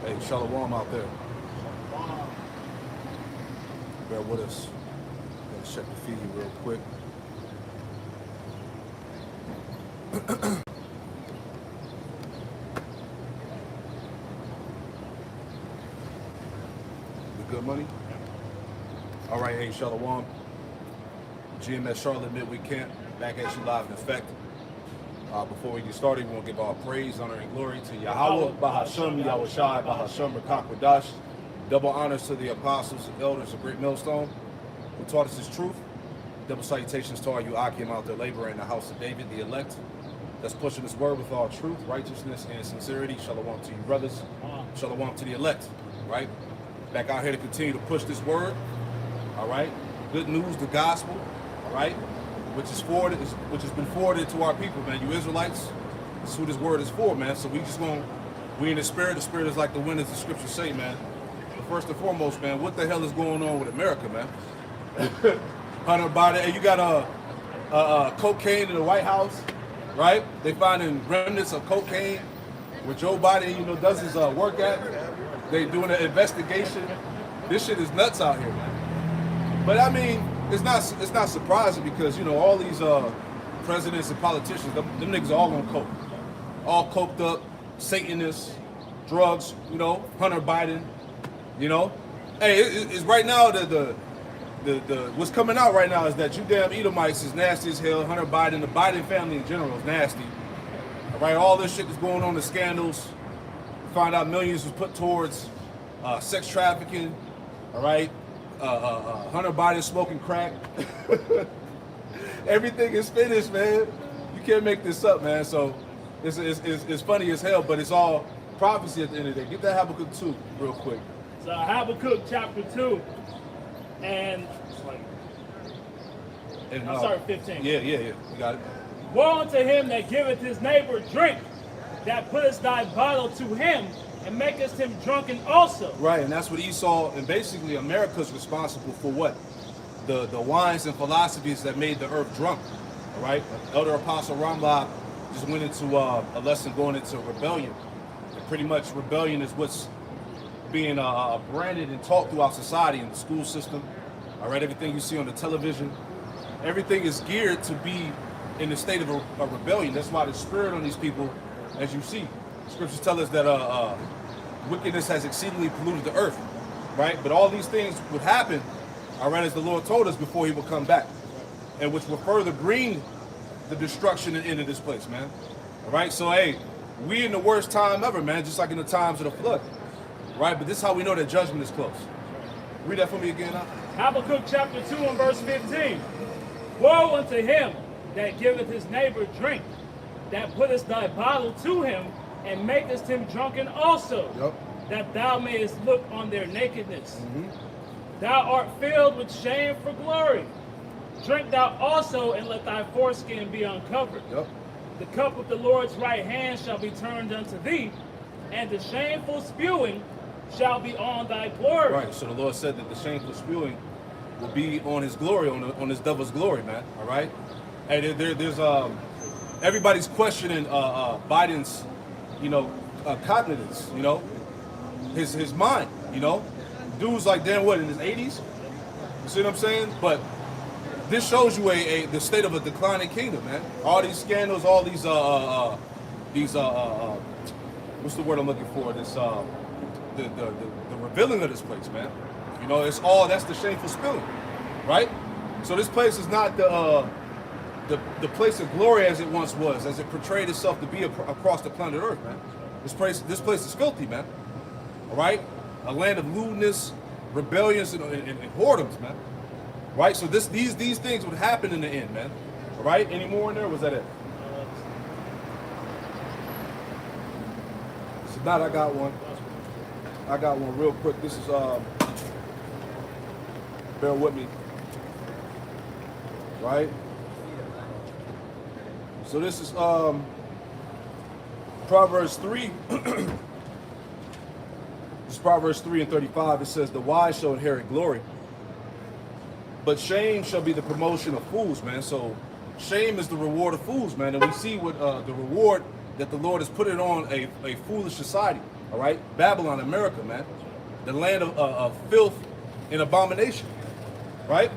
Hey, Shalom out there. Bear with us. Gotta check the feed real quick. We good money? All right, hey, Shalom. GMS Charlotte Midweek Camp, back at you live in effect. Before we get started, we want to give all praise, honor, and glory to Yahweh, Bahashem, Yahweh Shai, Bahashem, Rakak Radash. Double honors to the apostles and elders of Great Millstone who taught us this truth. Double salutations to all you Akim out there laboring in the house of David, the elect, that's pushing this word with all truth, righteousness, and sincerity. Shalom to you, brothers. Shalom to the elect, right? Back out here to continue to push this word, all right? Good news, the gospel, all right? Which has been forwarded to our people, man. You Israelites, this is who this word is for, man. So we in the spirit. The spirit is like the wind, as the scriptures say, man. But first and foremost, man, what the hell is going on with America, man? Hunter Biden, and you got cocaine in the White House, right? They finding remnants of cocaine where Joe Biden, does his work at. They doing an investigation. This shit is nuts out here, man. But I mean, it's not surprising because all these presidents and politicians, them niggas are all on coke, all coked up, Satanists, drugs, Hunter Biden, Hey, it's right now the what's coming out right now is that you damn Edomites is nasty as hell. Hunter Biden, the Biden family in general is nasty. All right, all this shit is going on, the scandals. We found out millions was put towards sex trafficking. All right. Hunter Biden smoking crack. Everything is finished, man. You can't make this up, man. So it's funny as hell, but it's all prophecy at the end of the day. Get that Habakkuk 2 real quick. So Habakkuk chapter 2, and I'm sorry, 15. Yeah, you got it. Woe unto him that giveth his neighbor drink, that puttest thy bottle to him, and makest him drunken also. Right, and that's what Esau, and basically America's responsible for what? The wines and philosophies that made the earth drunk, all right? Elder Apostle Ramlab just went into a lesson going into rebellion. And pretty much rebellion is what's being branded and taught throughout society in the school system, all right? Everything you see on the television, everything is geared to be in the state of a rebellion. That's why the spirit on these people, as you see, scriptures tell us that wickedness has exceedingly polluted the earth, right? But all these things would happen, all right, as the Lord told us before he would come back, and which will further bring the destruction and end of this place, man. All right, so hey, we in the worst time ever, man, just like in the times of the flood, right? But this is how we know that judgment is close. Read that for me again, now. Habakkuk chapter 2 and verse 15. Woe unto him that giveth his neighbor drink, that puttest thy bottle to him, and makest him drunken also, that thou mayest look on their nakedness. Thou art filled with shame for glory. Drink thou also, and let thy foreskin be uncovered. The cup of the Lord's right hand shall be turned unto thee, and the shameful spewing shall be on thy glory. Right, so the Lord said that the shameful spewing will be on his glory, on his devil's glory, man, all right? And there's everybody's questioning Biden's cognizance, his mind, Dude's like, damn, what, in his 80s? You see what I'm saying? But this shows you the state of a declining kingdom, man. All these scandals, all these what's the word I'm looking for? This the revealing of this place, man. It's all, that's the shameful spilling, right? So this place is not the place of glory as it once was, as it portrayed itself to be across the planet Earth, man. This place is filthy, man. All right, a land of lewdness, rebellions, and whoredoms, man. Right. So these things would happen in the end, man. All right. Any more in there? Or was that it? So now I got one. I got one real quick. This is bear with me. Right. So this is Proverbs 3. This is Proverbs 3 and 35. It says, the wise shall inherit glory, but shame shall be the promotion of fools, man. So shame is the reward of fools, man. And we see what the reward that the Lord has put it on a foolish society. All right, Babylon, America, man, the land of filth and abomination, right?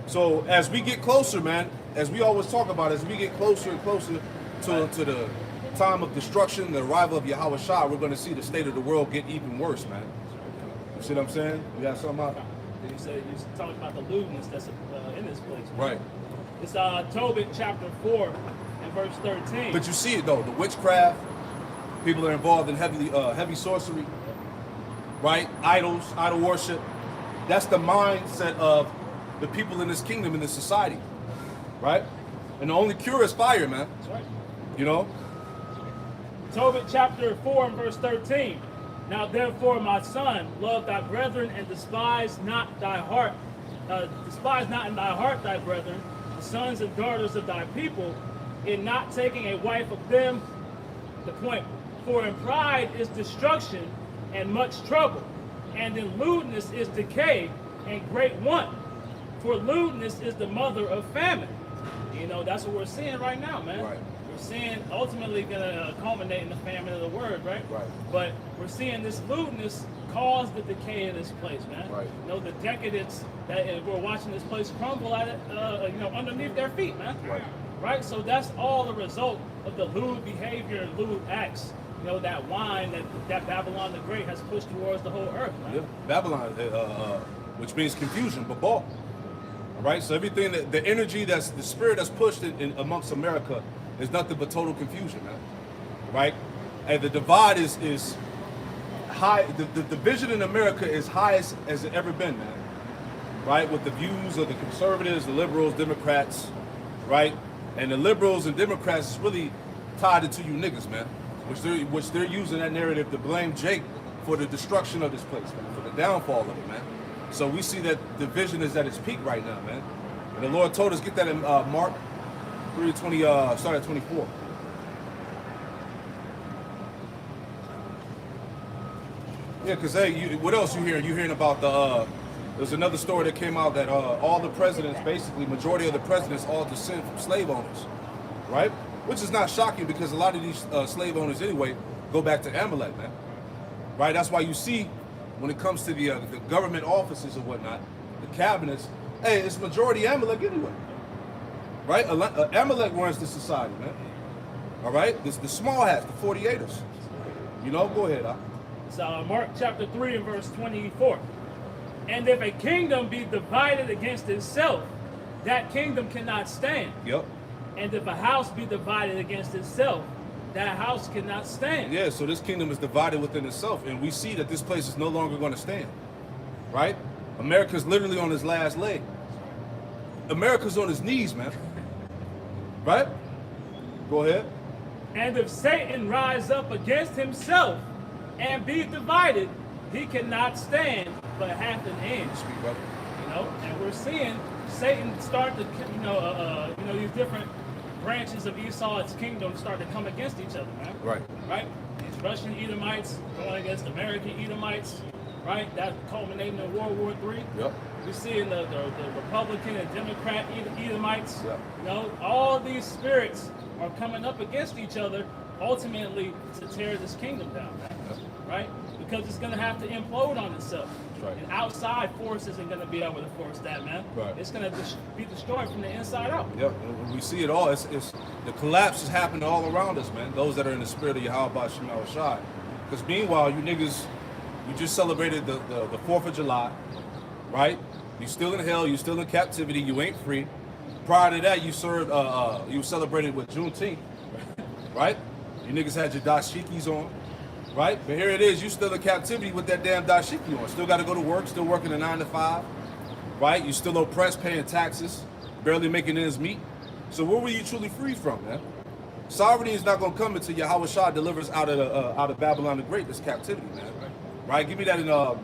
So as we get closer, man, as we always talk about, as we get closer and closer to the time of destruction, the arrival of Yahweh Shah, we're going to see the state of the world get even worse, man. You see what I'm saying? You got something out? You said you talking about the lewdness that's in this place. Right. It's Tobit chapter 4 and verse 13. But you see it though, the witchcraft, people are involved in heavy sorcery, right? Idols, idol worship. That's the mindset of the people in this kingdom, in this society, right? And the only cure is fire, man. That's right. You know? Tobit chapter 4 and verse 13. Now therefore, my son, love thy brethren and despise not in thy heart thy brethren, the sons and daughters of thy people, in not taking a wife of them. The point. For in pride is destruction and much trouble, and in lewdness is decay and great want. For lewdness is the mother of famine. You know, that's what we're seeing right now, man. Right. We're seeing ultimately going to culminate in the famine of the word, right? Right. But we're seeing this lewdness cause the decay of this place, man. Right. You know, the decadence that we're watching this place crumble at it, underneath their feet, man. Right. Right. So that's all the result of the lewd behavior and lewd acts. You know, that wine that Babylon the Great has pushed towards the whole earth, man. Yeah. Babylon, which means confusion, babal. All right. So everything that the energy that's the spirit that's pushed in amongst America is nothing but total confusion, man. Right. And the divide is high. The division in America is highest as it ever been, man. Right. With the views of the conservatives, the liberals, Democrats, right. And the liberals and Democrats is really tied into you niggas, man. Which they're using that narrative to blame Jake for the destruction of this place, man, for the downfall of it, man. So we see that division is at its peak right now, man. And the Lord told us, get that in Mark 3:20, start at 24. Yeah, because hey, what else you hearing? You hearing about there's another story that came out that all the presidents, basically majority of the presidents, all descend from slave owners, right? Which is not shocking because a lot of these slave owners anyway go back to Amalek, man. Right? That's why you see when it comes to the government offices or whatnot, the cabinets, hey, it's majority Amalek anyway. Right? Amalek runs the society, man. All right? It's the small hats, the 48ers. You know, go ahead, It's Mark chapter 3 and verse 24. And if a kingdom be divided against itself, that kingdom cannot stand. Yep. And if a house be divided against itself, that house cannot stand. Yeah, so this kingdom is divided within itself, and we see that this place is no longer going to stand. Right? America's literally on his last leg. America's on his knees, man. Right? Go ahead. And if Satan rise up against himself and be divided, he cannot stand but half an inch. Speak, brother. You know, and we're seeing Satan start to, these different branches of Esau's kingdom start to come against each other, man. Right. Right? These Russian Edomites going against American Edomites, right? That culminating in World War III. Yep. We're seeing the Republican and Democrat Edomites. Yep. You know, all these spirits are coming up against each other, ultimately to tear this kingdom down, man. Yep. Right? Because it's going to have to implode on itself. Right. And outside force isn't going to be able to force that, man. Right. It's going to be destroyed from the inside out. Yep, we see it all. It's the collapse is happening all around us, man. Those that are in the spirit of Yahweh Shema Shai. Because meanwhile, you niggas, you just celebrated the 4th of July, right? You still in hell, you still in captivity, you ain't free. Prior to that, you served, you celebrated with Juneteenth, right? You niggas had your dashikis on, right? But here it is, you still in captivity with that damn dashiki on. Still got to go to work, still working a 9 to 5, right? You still oppressed, paying taxes, barely making ends meet. So where were you truly free from, man? Sovereignty is not going to come until Yahweh Shah delivers out of Babylon the Great, this captivity, man. Right? Give me that in Nahum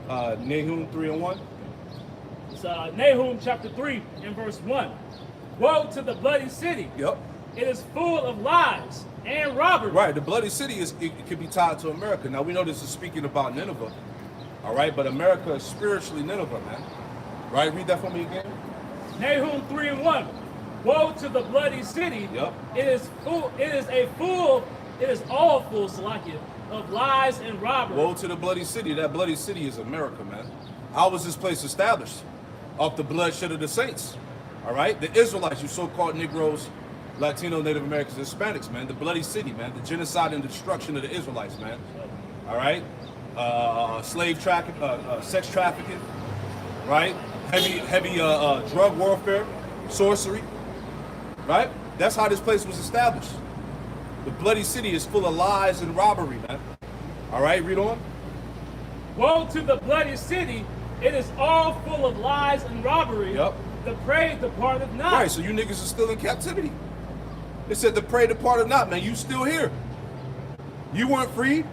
3:1. It's Nahum chapter 3 and verse 1. Woe to the bloody city. Yep. It is full of lies and robbery. Right. The bloody city it could be tied to America. Now we know this is speaking about Nineveh. All right, but America is spiritually Nineveh, man. Right? Read that for me again. Nahum 3 and 1. Woe to the bloody city. Yep. It is all full, Salakia. of lies and robbery. Woe to the bloody city. That bloody city is America, man. How was this place established? Off the bloodshed of the saints. All right? The Israelites, you so-called Negroes, Latino, Native Americans, Hispanics, man. The bloody city, man. The genocide and destruction of the Israelites, man. All right? Slave trafficking, sex trafficking, right? Heavy drug warfare, sorcery, right? That's how this place was established. The bloody city is full of lies and robbery, man. All right, read on. Woe to the bloody city, it is all full of lies and robbery. Yep. The prey departeth not. Right, so you niggas are still in captivity. It said the prey departed not, man. You still here. You weren't freed.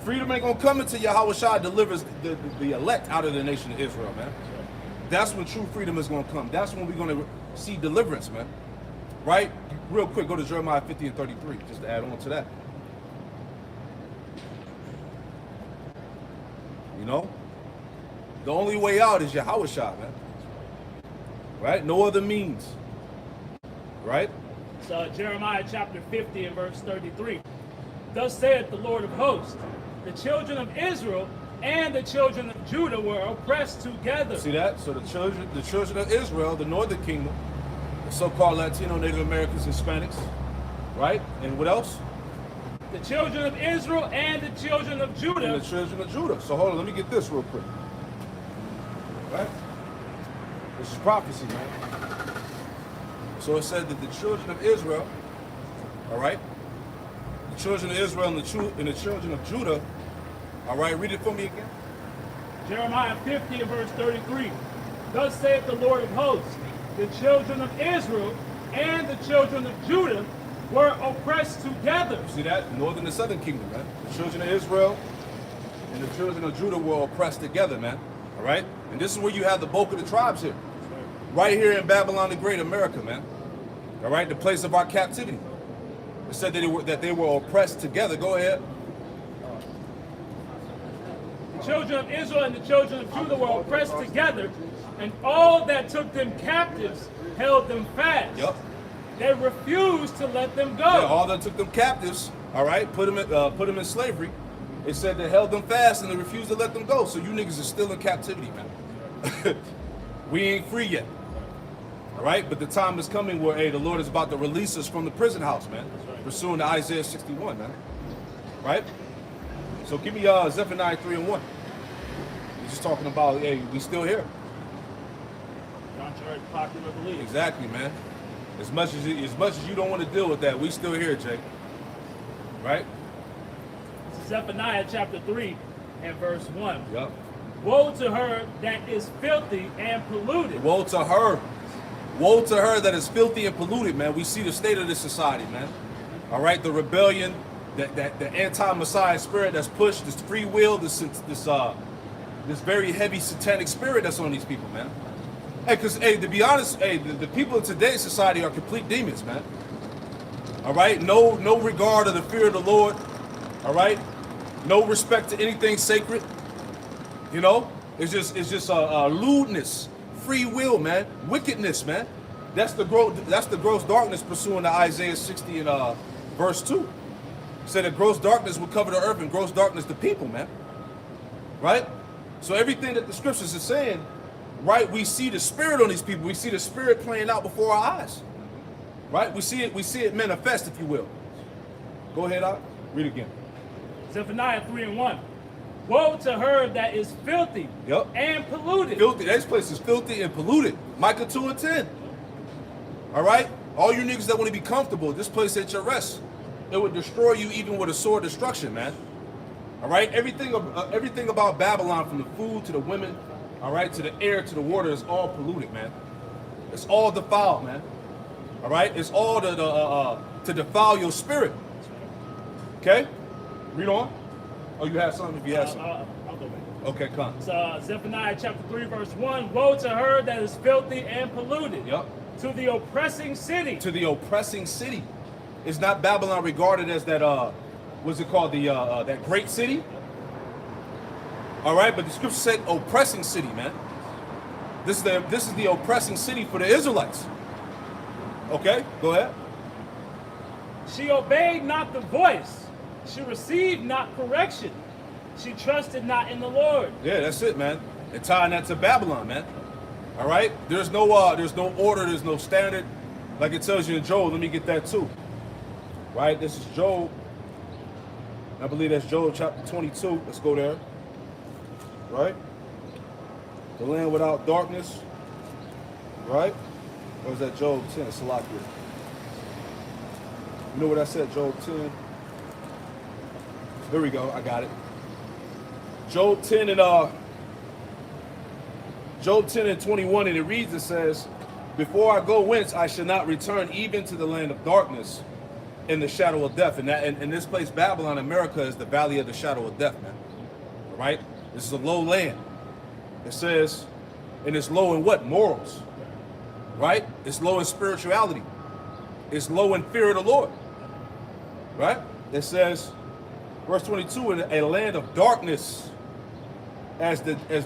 Freedom ain't gonna come until Yahweh delivers the elect out of the nation of Israel, man. That's when true freedom is gonna come. That's when we're gonna see deliverance, man. Right? Real quick, go to Jeremiah 50 and 33, just to add on to that. You know? The only way out is Yahweh, man. Right? No other means. Right? So Jeremiah chapter 50 and verse 33. Thus saith the Lord of hosts, the children of Israel and the children of Judah were oppressed together. See that? So the children of Israel, the northern kingdom, the so-called Latino, Native Americans, Hispanics, right? And what else? The children of Israel and the children of Judah. And the children of Judah. So hold on, let me get this real quick. Right? This is prophecy, man. So it said that the children of Israel, all right? The children of Israel and the children of Judah, all right, read it for me again. Jeremiah 50 and verse 33. Thus saith the Lord of hosts, the children of Israel and the children of Judah were oppressed together. See that? Northern and southern kingdom, man. The children of Israel and the children of Judah were oppressed together, man. All right? And this is where you have the bulk of the tribes here. Right here in Babylon the Great, America, man. All right? The place of our captivity. It said that they were oppressed together. Go ahead. The children of Israel and the children of Judah were oppressed together, and all that took them captives held them fast. Yep. They refused to let them go. Yeah, all that took them captives, all right, put them in slavery. It said they held them fast and they refused to let them go. So you niggas are still in captivity, man. We ain't free yet. All right, but the time is coming where, hey, the Lord is about to release us from the prison house, man. Pursuing to Isaiah 61, man. Right? So give me Zephaniah 3 and 1. He's just talking about, hey, we still here. Contrary to popular belief. Exactly, man. As much as you don't want to deal with that, we still here, Jake. Right? This is Zephaniah chapter 3 and verse 1. Yep. Woe to her that is filthy and polluted. Woe to her. Woe to her that is filthy and polluted, man. We see the state of this society, man. All right, the rebellion, the anti-Messiah spirit that's pushed, this free will, this very heavy satanic spirit that's on these people, man. Hey, because, hey, to be honest, hey, the people in today's society are complete demons, man. All right, no regard of the fear of the Lord. All right, no respect to anything sacred. You know, it's just lewdness, free will, man, wickedness, man. That's the gross darkness pursuing to Isaiah 60 and verse 2. It said that gross darkness will cover the earth and gross darkness the people, man. Right? So everything that the scriptures are saying, right, we see the spirit on these people. We see the spirit playing out before our eyes. Right? We see it manifest, if you will. Go ahead, Al. Read again. Zephaniah 3 and 1. Woe to her that is filthy and polluted. Filthy. This place is filthy and polluted. Micah 2 and 10. All right? All you niggas that want to be comfortable, this place at your rest. It would destroy you even with a sword destruction, man. All right? Everything about Babylon, from the food to the women, all right, to the air, to the water, is all polluted, man. It's all defiled, man. All right? It's all to defile your spirit. Okay? Read on. Oh, you have something? If you have something. I'll go back. Okay, come. So Zephaniah chapter 3 verse 1. Woe to her that is filthy and polluted. Yep. To the oppressing city. To the oppressing city. Is not Babylon regarded as that, what's it called, that great city? All right, but the scripture said oppressing city, man. This is the oppressing city for the Israelites. Okay, go ahead. She obeyed not the voice. She received not correction. She trusted not in the Lord. Yeah, that's it, man. And tying that to Babylon, man. All right? There's no order, there's no standard. Like it tells you in Job, let me get that too. Right? This is Job. I believe that's Job chapter 22. Let's go there. Right? The land without darkness. Right? Or was that Job 10? Salakia. You know what I said, Job 10? There we go, I got it. Job 10 and 21, and it reads, it says, before I go whence I shall not return even to the land of darkness in the shadow of death. And that in this place, Babylon, America, is the valley of the shadow of death, man. All right? This is a low land. It says, and it's low in what? Morals. Right? It's low in spirituality. It's low in fear of the Lord. Right? It says, verse 22, in a land of darkness, as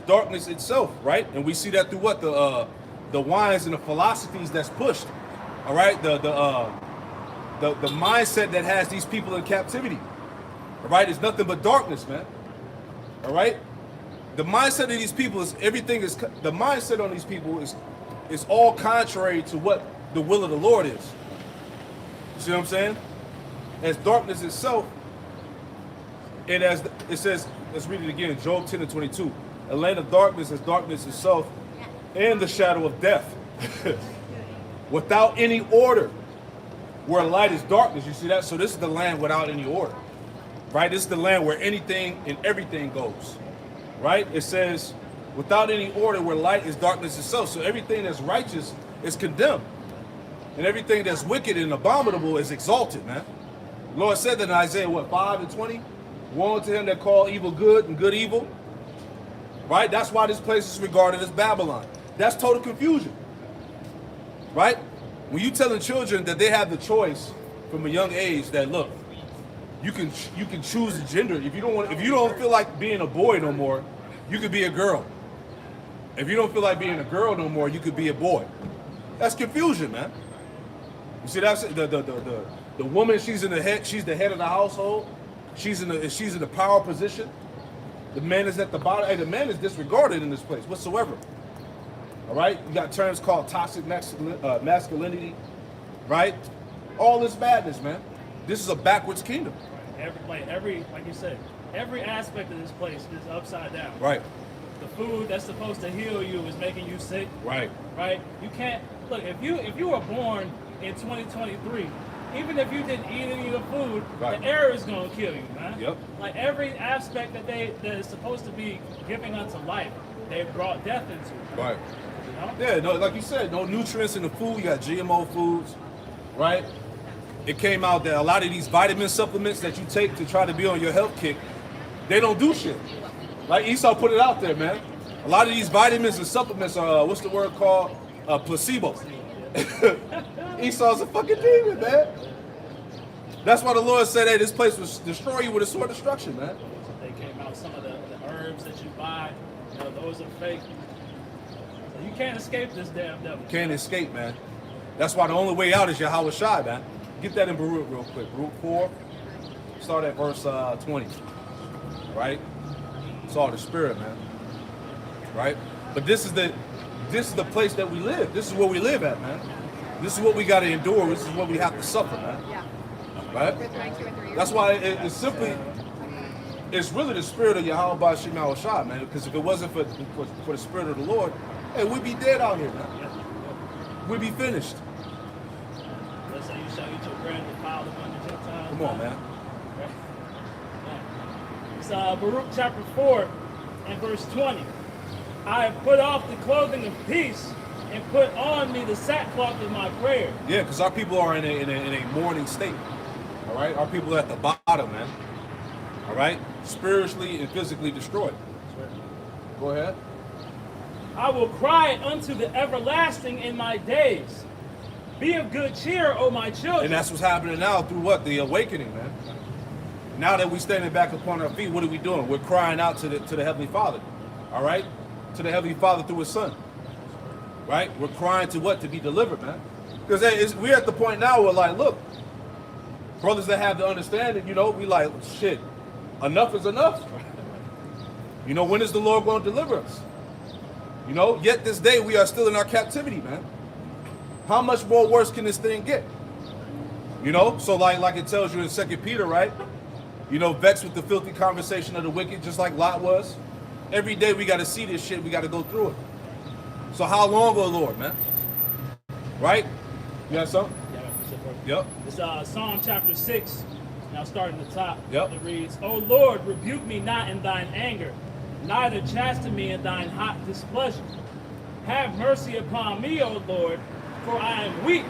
darkness itself, right? And we see that through what? The wines and the philosophies that's pushed. All right? The mindset that has these people in captivity. All right? It's nothing but darkness, man. All right? The mindset of these people is the mindset on these people is all contrary to what the will of the Lord is. You see what I'm saying? As darkness itself, and as it says, let's read it again, Job 10 and 22. A land of darkness as darkness itself, and the shadow of death. Without any order, where light is darkness. You see that? So this is the land without any order. Right? This is the land where anything and everything goes. Right? It says, without any order, where light is darkness itself. So everything that's righteous is condemned. And everything that's wicked and abominable is exalted, man. The Lord said that in Isaiah, 5 and 20? Woe unto him that call evil good and good evil. Right? That's why this place is regarded as Babylon. That's total confusion. Right? When you telling children that they have the choice from a young age that, look, you can choose the gender. If you don't feel like being a boy no more, you could be a girl. If you don't feel like being a girl no more, you could be a boy. That's confusion, man. You see, that's the woman. She's the head of the household. She's in the power position. The man is at the bottom. Hey, the man is disregarded in this place whatsoever. All right, you got terms called toxic masculinity, right? All this badness, man. This is a backwards kingdom. Like you said, every aspect of this place is upside down. Right. The food that's supposed to heal you is making you sick. Right. Right. You can't look if you were born in 2023. Even if you didn't eat any of the food, right, the air is going to kill you, man. Yep. Like every aspect that is supposed to be giving unto life, they've brought death into. Right. You know? Yeah, no, like you said, no nutrients in the food. You got GMO foods, right? It came out that a lot of these vitamin supplements that you take to try to be on your health kick, they don't do shit. Like Esau put it out there, man. A lot of these vitamins and supplements are, what's the word called? Placebo. Esau's a fucking demon, man. That's why the Lord said, hey, this place will destroy you with a sword of destruction, man. They came out, some of the herbs that you buy, those are fake. So you can't escape this damn devil. You can't escape, man. That's why the only way out is Yahweh Shai, man. Get that in Baruch real quick. Baruch 4, start at verse 20. Right? It's all the spirit, man. Right? But this is the place that we live. This is where we live at, man. This is what we got to endure. This is what we have to suffer, man. Yeah. Right? That's why it's really the spirit of Yahweh Ba'Shem Shai, man. Because if it wasn't for the spirit of the Lord, hey, we'd be dead out here, man. We'd be finished. Let's say you shall eat your bread and defile the one of the Gentiles. Come on, man. It's Baruch chapter 4 and verse 20. I have put off the clothing of peace and put on me the sackcloth of my prayer. Yeah, because our people are in a mourning state. All right? Our people are at the bottom, man. All right? Spiritually and physically destroyed. Go ahead. I will cry unto the everlasting in my days. Be of good cheer, O my children. And that's what's happening now through what? The awakening, man. Now that we're standing back upon our feet, what are we doing? We're crying out to the Heavenly Father. All right? To the Heavenly Father through His Son. Right? We're crying to what? To be delivered, man. Because we're at the point now where, like, look, Brothers that have the understanding, we like, shit, enough is enough. When is the Lord going to deliver us? Yet this day we are still in our captivity, man. How much more worse can this thing get? So like it tells you in 2 Peter, right? Vexed with the filthy conversation of the wicked, just like Lot was. Every day we got to see this shit. We got to go through it. So how long, oh Lord, man? Right? You got something? Yep. It's Psalm chapter 6. Now starting at the top. Yep. It reads, O Lord, rebuke me not in thine anger, neither chasten me in thine hot displeasure. Have mercy upon me, O Lord, for I am weak.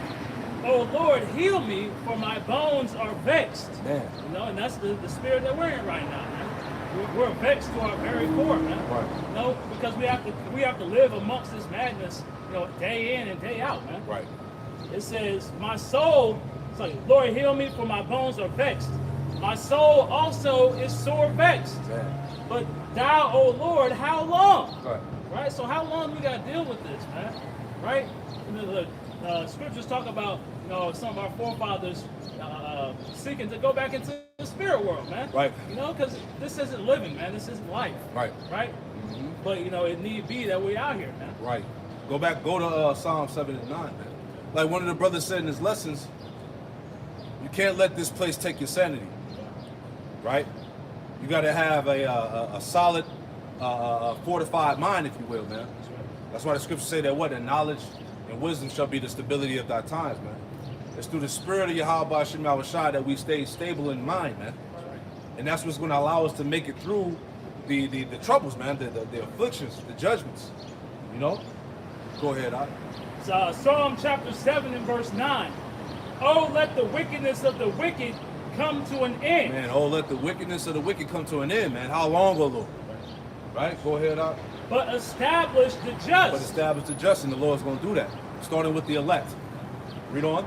O Lord, heal me, for my bones are vexed. Man. And that's the spirit that we're in right now, man. We're vexed to our very core, man. Right. Because we have to live amongst this madness, day in and day out, man. Right. It says, my soul, Lord, heal me, for my bones are vexed. My soul also is sore vexed. Man. But thou, O Lord, how long? Right. So how long we got to deal with this, man? Right? The scriptures talk about, some of our forefathers seeking to go back into the spirit world, man. Right. Because this isn't living, man. This isn't life. Right. Right? Mm-hmm. But, it need be that we're out here, man. Right. Go to Psalm 7 and 9, man. Like one of the brothers said in his lessons, you can't let this place take your sanity. Right? You got to have a solid, fortified mind, if you will, man. That's why the scriptures say that that knowledge and wisdom shall be the stability of thy times, man. It's through the spirit of Yahweh Shem Yahushua that we stay stable in mind, man. And that's what's going to allow us to make it through the troubles, man, the afflictions, the judgments. Go ahead, Al. It's Psalm chapter 7 and verse 9. Oh, let the wickedness of the wicked come to an end. Man, oh, let the wickedness of the wicked come to an end, man. How long, O Lord? Right? Go ahead, Al. But establish the just. But establish the just, and the Lord's going to do that. Starting with the elect. Read on.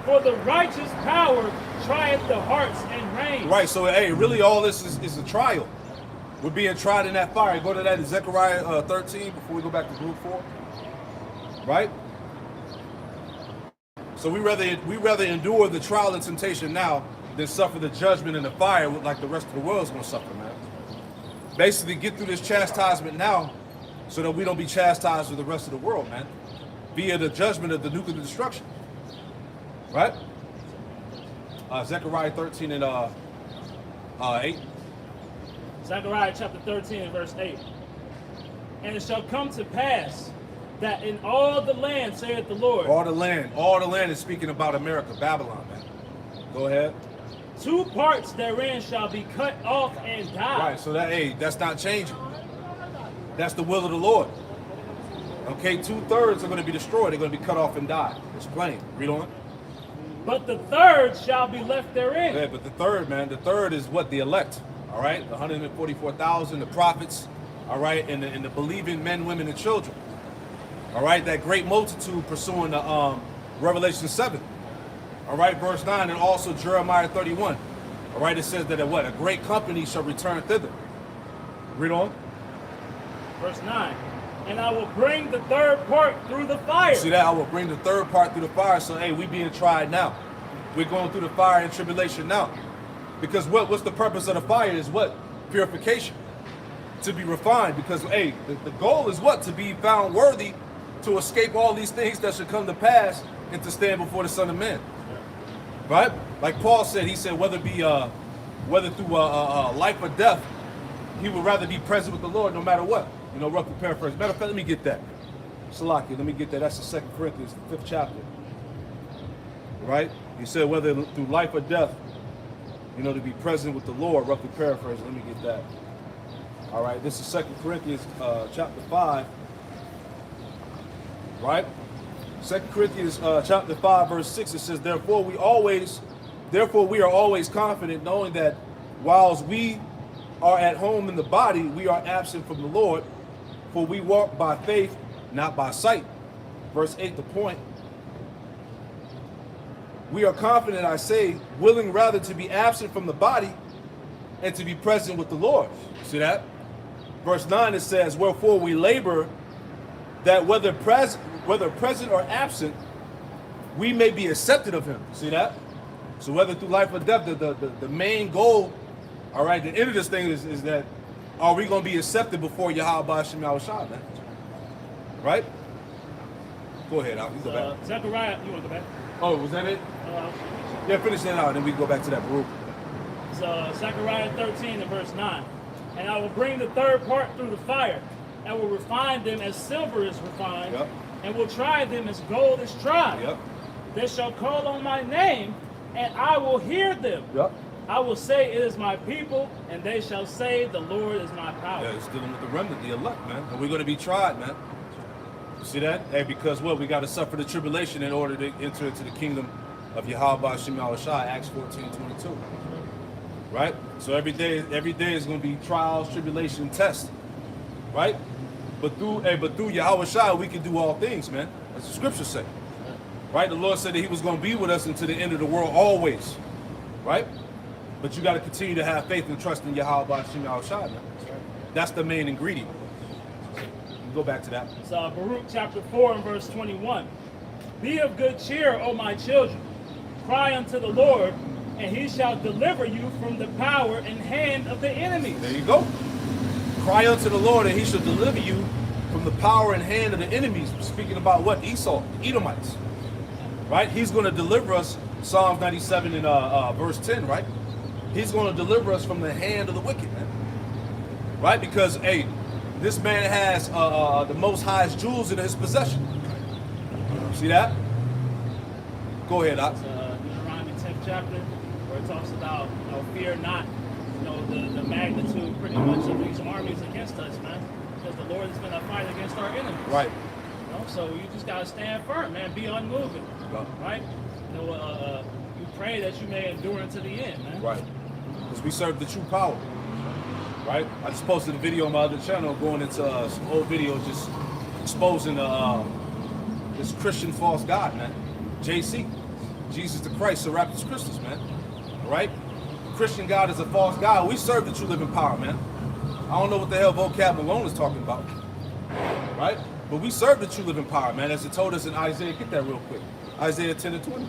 For the righteous power trieth the hearts and reins. Right, so hey, really all this is a trial. We're being tried in that fire. Go to that in Zechariah 13 before we go back to group 4. Right? So we rather endure the trial and temptation now than suffer the judgment and the fire like the rest of the world is going to suffer, man. Basically, get through this chastisement now so that we don't be chastised with the rest of the world, man, via the judgment of the nuclear destruction. Right? Zechariah 13 and 8. Zechariah chapter 13 and verse 8. And it shall come to pass that in all the land, saith the Lord. All the land is speaking about America, Babylon, man. Go ahead. 2 parts therein shall be cut off and die. Right, so that's not changing. That's the will of the Lord. Okay, 2/3 are going to be destroyed. They're going to be cut off and die. It's plain. Read on. But the third shall be left therein. Yeah, but the third is what? The elect. All right, the 144,000, the prophets. All right, and the believing men, women, and children. All right, that great multitude pursuing the Revelation 7. All right, verse 9, and also Jeremiah 31. All right, it says that a great company shall return thither. Read on. Verse 9. And I will bring the third part through the fire. See that? I will bring the third part through the fire. So, hey, we being tried now. We're going through the fire and tribulation now. Because what's the purpose of the fire is what? Purification. To be refined. Because, hey, the goal is what? To be found worthy to escape all these things that should come to pass and to stand before the Son of Man. Right? Like Paul said, he said whether through life or death, he would rather be present with the Lord no matter what. Roughly paraphrase. Matter of fact, let me get that. Salaki, let me get that. That's the 2 Corinthians, the 5th chapter. Right? He said whether through life or death, to be present with the Lord. Roughly paraphrase. Let me get that. All right. This is 2 Corinthians chapter 5. Right? 2 Corinthians chapter 5, verse 6, it says, Therefore we are always confident, knowing that whilst we are at home in the body, we are absent from the Lord, for we walk by faith, not by sight. Verse 8, the point. We are confident, I say, willing rather to be absent from the body and to be present with the Lord. See that? Verse 9, it says, Wherefore we labor that whether present or absent, we may be accepted of him. See that? So whether through life or death, the main goal, all right, the end of this thing is that are we going to be accepted before Yahweh Shem Yahushua, man? Right? Go ahead, Al. You go back. Zechariah, you want to go back? Oh, was that it? Yeah, finish that out, and then we can go back to that group. It's Zechariah 13 and verse 9. And I will bring the third part through the fire, and will refine them as silver is refined, and will try them as gold is tried. They shall call on my name, and I will hear them. I will say, it is my people, and they shall say, the Lord is my power. Yeah, it's dealing with the remnant, the elect, man. And we're going to be tried, man. You see that? Hey, because what? We got to suffer the tribulation in order to enter into the kingdom of Yahweh Shem Yahushua, Acts 14:22. Right? So every day is going to be trials, tribulation, test. Right? But through Yahushua, we can do all things, man. That's the scriptures say. Right? The Lord said that he was going to be with us until the end of the world always. Right? But you got to continue to have faith and trust in Yahweh Shem Yahushua, man. That's the main ingredient. Go back to that. It's Baruch chapter 4 and verse 21. Be of good cheer, O my children. Cry unto the Lord, and he shall deliver you from the power and hand of the enemy. There you go. Cry unto the Lord, and he shall deliver you from the power and hand of the enemies. Speaking about what? Esau, the Edomites. Right? He's going to deliver us, Psalms 97 and verse 10, right? He's going to deliver us from the hand of the wicked, man. Right? Because, hey, this man has the most highest jewels in his possession. See that? Go ahead, Doc. Deuteronomy 10th chapter, where it talks about, fear not, the magnitude pretty much of these armies against us, man. Because the Lord is going to fight against our enemies. Right. So you just got to stand firm, man. Be unmoving. Right? You pray that you may endure unto the end, man. Right. Because we serve the true power. Right? I just posted a video on my other channel going into some old videos just exposing this Christian false god, man. JC. Jesus the Christ, Serapis Christus, man. Right? Christian God is a false God. We serve the true living power, man. I don't know what the hell Vocab Malone is talking about. Right? But we serve the true living power, man, as it told us in Isaiah. Get that real quick. Isaiah 10 and 20.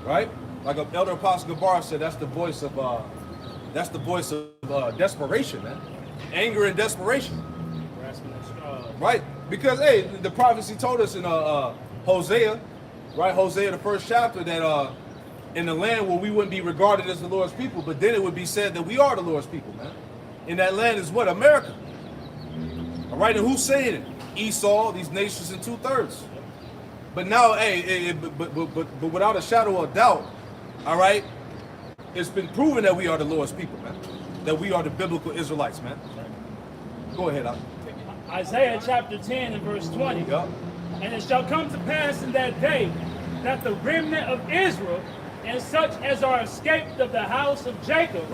Right? Like Elder Apostle Gabar said, that's the voice of desperation, man. Anger and desperation. Right? Because, hey, the prophecy told us in Hosea, right? Hosea, the first chapter, that in the land where we wouldn't be regarded as the Lord's people, but then it would be said that we are the Lord's people, man. And that land is what? America. All right? And who's saying it? Esau, these nations in 2/3. But now, hey, but without a shadow of doubt, all right, it's been proven that we are the Lord's people, man. That we are the biblical Israelites, man. Go ahead, Al. Isaiah chapter 10 and verse 20. Yep. And it shall come to pass in that day that the remnant of Israel and such as are escaped of the house of Jacob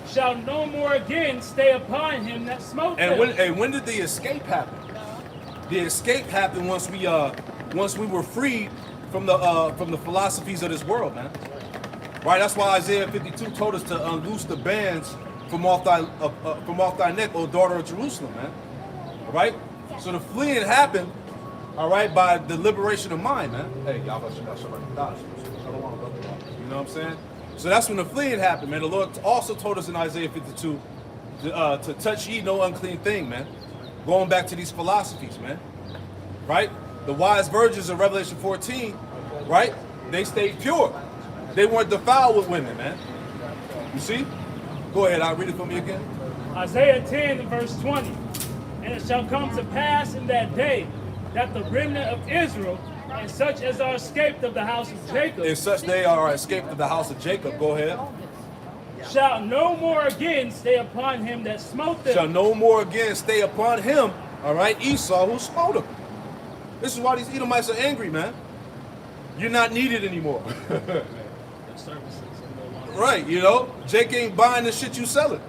shall no more again stay upon him that smote them. And when did the escape happen? The escape happened once we were freed from the philosophies of this world, man. Right? That's why Isaiah 52 told us to unloose the bands from off thy neck, O daughter of Jerusalem, man. All right? So the fleeing happened, all right, by the liberation of mind, man. Hey, y'all, you know what I'm saying? So that's when the fleeing happened, man. The Lord also told us in Isaiah 52 to touch ye no unclean thing, man. Going back to these philosophies, man. Right? The wise virgins in Revelation 14, right? They stayed pure. They weren't defiled with women, man. You see? Go ahead, I'll read it for me again. Isaiah 10 and verse 20. And it shall come to pass in that day that the remnant of Israel and such as are escaped of the house of Jacob. And such they are escaped of the house of Jacob. Go ahead. Shall no more again stay upon him that smote them. Shall no more again stay upon him, all right, Esau, who smote him. This is why these Edomites are angry, man. You're not needed anymore. Right, you know, Jake ain't buying the shit you selling.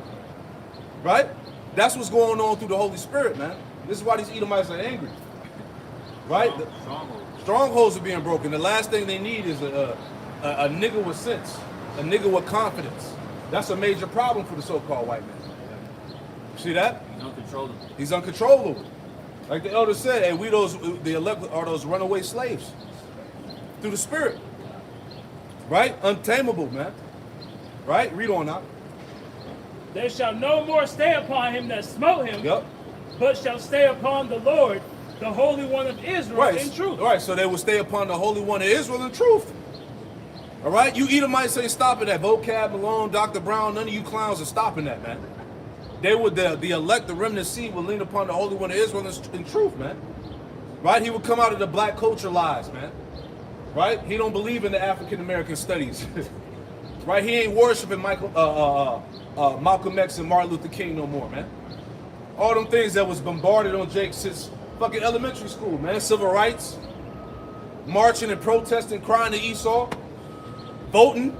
Right? That's what's going on through the Holy Spirit, man. This is why these Edomites are angry. Right? Strongholds are being broken. The last thing they need is a nigga with sense, a nigga with confidence. That's a major problem for the so-called white man. See that? He's uncontrollable. He's uncontrollable. Like the elder said, hey, the elect are those runaway slaves through the Spirit. Right? Untamable, man. Right? Read on now. They shall no more stay upon him that smote him, Yep. but shall stay upon the Lord, the Holy One of Israel, in truth. Right, so they will stay upon the Holy One of Israel in truth. All right? You Edomites ain't stopping that. Vocab, Malone, Dr. Brown, none of you clowns are stopping that, man. They would, the elect, the remnant seed will lean upon the Holy One of Israel in truth, man. Right? He would come out of the black culture lies, man. Right? He don't believe in the African American studies. Right? He ain't worshiping Malcolm X and Martin Luther King no more, man. All them things that was bombarded on Jake since fucking elementary school, man. Civil rights, marching and protesting, crying to Esau, voting.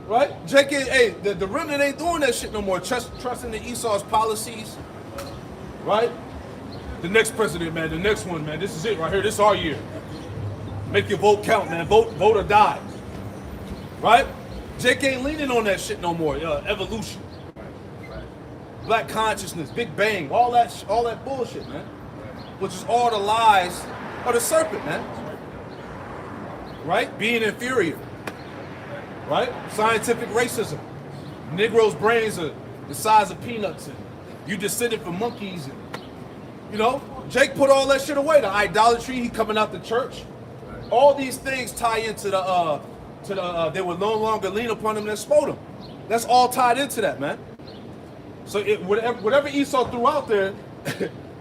Right? Jake, hey, the remnant ain't doing that shit no more. Trusting in Esau's policies. Right? The next president, man. The next one, man. This is it right here. This is our year. Make your vote count, man. Vote or die. Right? Jake ain't leaning on that shit no more. Evolution. Black consciousness, Big Bang, all that bullshit, man. Which is all the lies of the serpent, man. Right? Being inferior. Right? Scientific racism. Negroes' brains are the size of peanuts, and you descended from monkeys, and you know, Jake put all that shit away. The idolatry, he coming out the church. All these things tie into they would no longer lean upon him that smote him. That's all tied into that, man. So whatever Esau threw out there,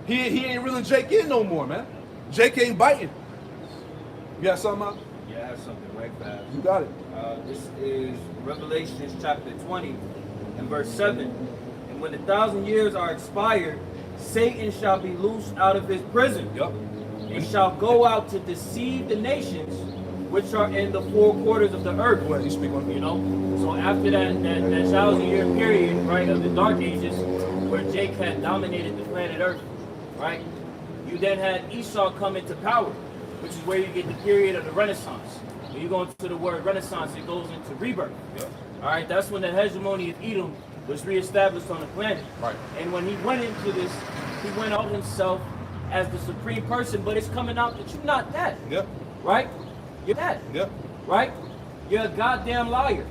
he ain't reeling Jake in no more, man. Jake ain't biting. You got something out? Yeah, I have something right fast. You got it. This is Revelations chapter 20 and verse 7. And when 1,000 years are expired, Satan shall be loosed out of his prison. Yep. And shall go out to deceive the nations which are in the four quarters of the earth. Go ahead, you speak on it. You know? So after that 1,000-year period, right, of the Dark Ages, where Jake had dominated the planet Earth, right? You then had Esau come into power, which is where you get the period of the Renaissance. When you go into the word Renaissance, it goes into rebirth. Yep. All right, that's when the hegemony of Edom was reestablished on the planet. Right. And when he went into this, he went out himself as the supreme person, but it's coming out that you're not that. Yep. Right? You're that. Yep. Right? You're a goddamn liar.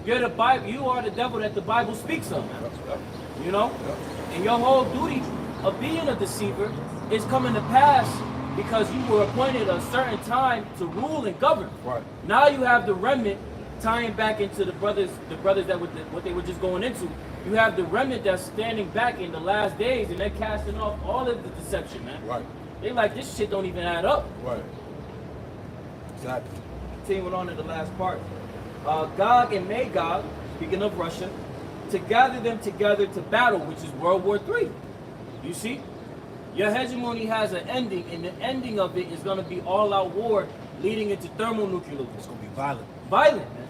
You're the Bible. You are the devil that the Bible speaks of, man. Yep. You know? Yep. And your whole duty of being a deceiver is coming to pass because you were appointed a certain time to rule and govern. Right. Now you have the remnant tying back into the brothers that what they were just going into. You have the remnant that's standing back in the last days, and they're casting off all of the deception, man. Right. They like, this shit don't even add up. Right. Exactly. Continuing on to the last part. Gog and Magog, speaking of Russia, to gather them together to battle, which is World War III. You see? Your hegemony has an ending, and the ending of it is going to be all-out war leading into thermonuclear. It's going to be violent. Violent, man.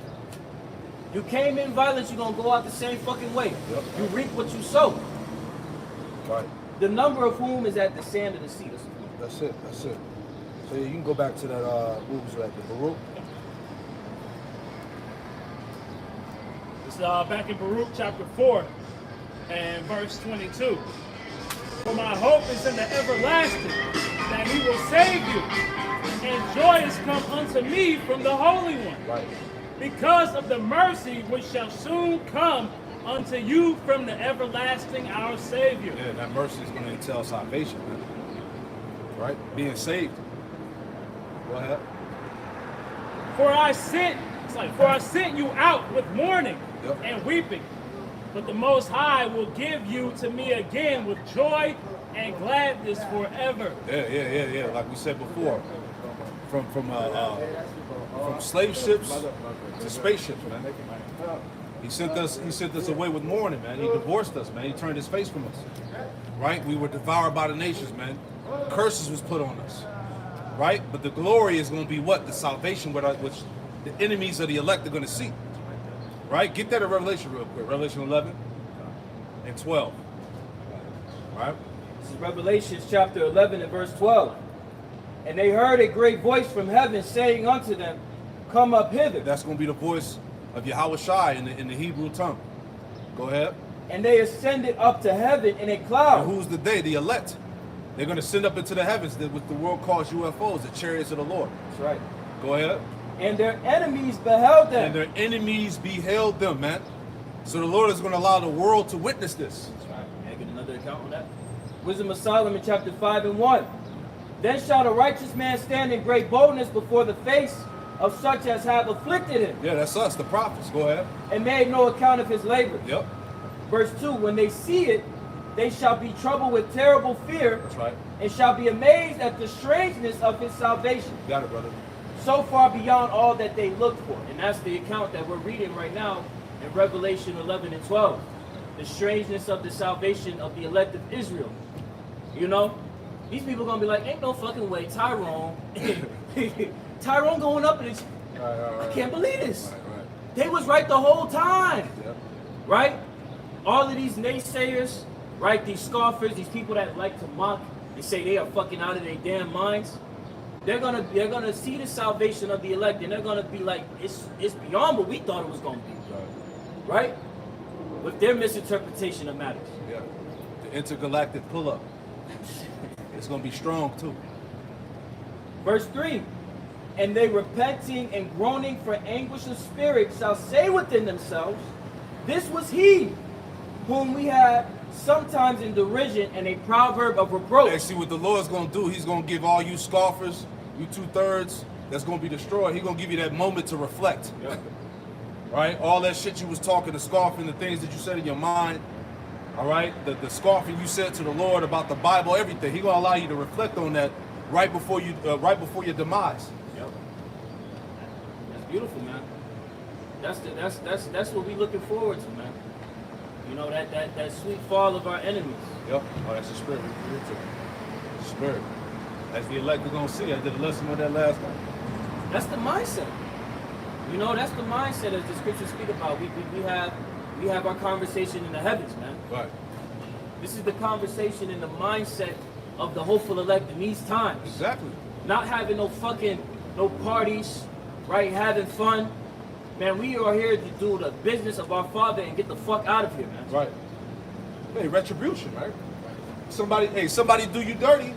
You came in violence, you're going to go out the same fucking way. Yep. You reap what you sow. Right. The number of whom is at the sand of the sea. That's it. That's it. So yeah, you can go back to that, what was that, the Baruch? It's back in Baruch chapter 4 and verse 22. For my hope is in the everlasting, that he will save you, and joy is come unto me from the Holy One. Right. Because of the mercy which shall soon come unto you from the everlasting our Savior. Yeah, that mercy is going to entail salvation, man. Right? Being saved. Go ahead. For I sent you out with mourning Yep. and weeping, but the Most High will give you to me again with joy and gladness forever. Yeah. Like we said before, from slave ships to spaceships, man. He sent us away with mourning, man. He divorced us, man. He turned his face from us. Right? We were devoured by the nations, man. Curses was put on us. Right? But the glory is going to be what? The salvation which the enemies of the elect are going to see. Right? Get that in Revelation real quick. Revelation 11 and 12. Right? This is Revelation chapter 11 and verse 12. And they heard a great voice from heaven saying unto them, come up hither. That's going to be the voice of Yahweh Shai in the Hebrew tongue. Go ahead. And they ascended up to heaven in a cloud. And who's the they? The elect. They're going to send up into the heavens what the world calls UFOs, the chariots of the Lord. That's right. Go ahead. And their enemies beheld them. And their enemies beheld them, man. So the Lord is going to allow the world to witness this. That's right. Can I get another account on that? Wisdom of Solomon, chapter 5 and 1. Then shall the righteous man stand in great boldness before the face of such as have afflicted him. Yeah, that's us, the prophets. Go ahead. And made no account of his labor. Yep. Verse 2, when they see it, they shall be troubled with terrible fear. That's right. And shall be amazed at the strangeness of his salvation. Got it, brother. So far beyond all that they looked for. And that's the account that we're reading right now in Revelation 11 and 12. The strangeness of the salvation of the elect of Israel. You know? These people are going to be like, ain't no fucking way Tyrone. Tyrone going up and I can't believe this. Right. They was right the whole time. Yep. Right? All of these naysayers, right? These scoffers, these people that like to mock and say they are fucking out of their damn minds. They're gonna see the salvation of the elect, and they're gonna be like, it's beyond what we thought it was gonna be. Right? With their misinterpretation of matters. Yeah. The intergalactic pull-up. It's gonna be strong too. Verse 3. And they repenting and groaning for anguish of spirit shall say within themselves, this was he whom we had sometimes in derision and a proverb of reproach. Hey, see what the Lord's gonna do, he's gonna give all you scoffers, you 2/3 that's gonna be destroyed, he's gonna give you that moment to reflect. Yep. Right? All that shit you was talking, the scoffing, the things that you said in your mind, all right? The scoffing you said to the Lord about the Bible, everything. He's gonna allow you to reflect on that right before your demise. Yep. That's beautiful, man. That's what we looking forward to, man. You know, that sweet fall of our enemies. Yep. Oh, that's the spirit. The spirit. As the elect are gonna see. I did a lesson on that last night. That's the mindset. You know, that's the mindset as the scriptures speak about. We have our conversation in the heavens, man. Right. This is the conversation in the mindset of the hopeful elect in these times. Exactly. Not having no parties, right? Having fun. Man, we are here to do the business of our Father and get the fuck out of here, man. Right. Hey, retribution, right? Somebody do you dirty.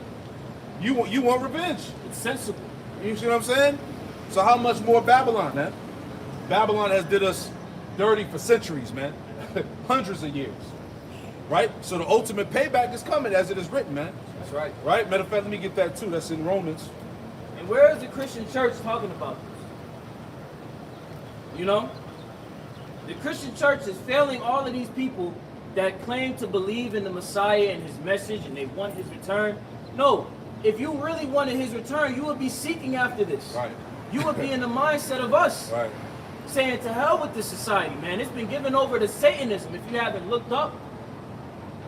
You want revenge. It's sensible. You see what I'm saying? So how much more Babylon, man? Babylon has did us dirty for centuries, man. Hundreds of years. Right? So the ultimate payback is coming as it is written, man. That's right. Right? Matter of fact, let me get that too. That's in Romans. And where is the Christian church talking about this? You know? The Christian church is failing all of these people that claim to believe in the Messiah and his message and they want his return. No. If you really wanted his return, you would be seeking after this. Right. You would be in the mindset of us. Right. Saying to hell with this society, man. It's been given over to Satanism if you haven't looked up.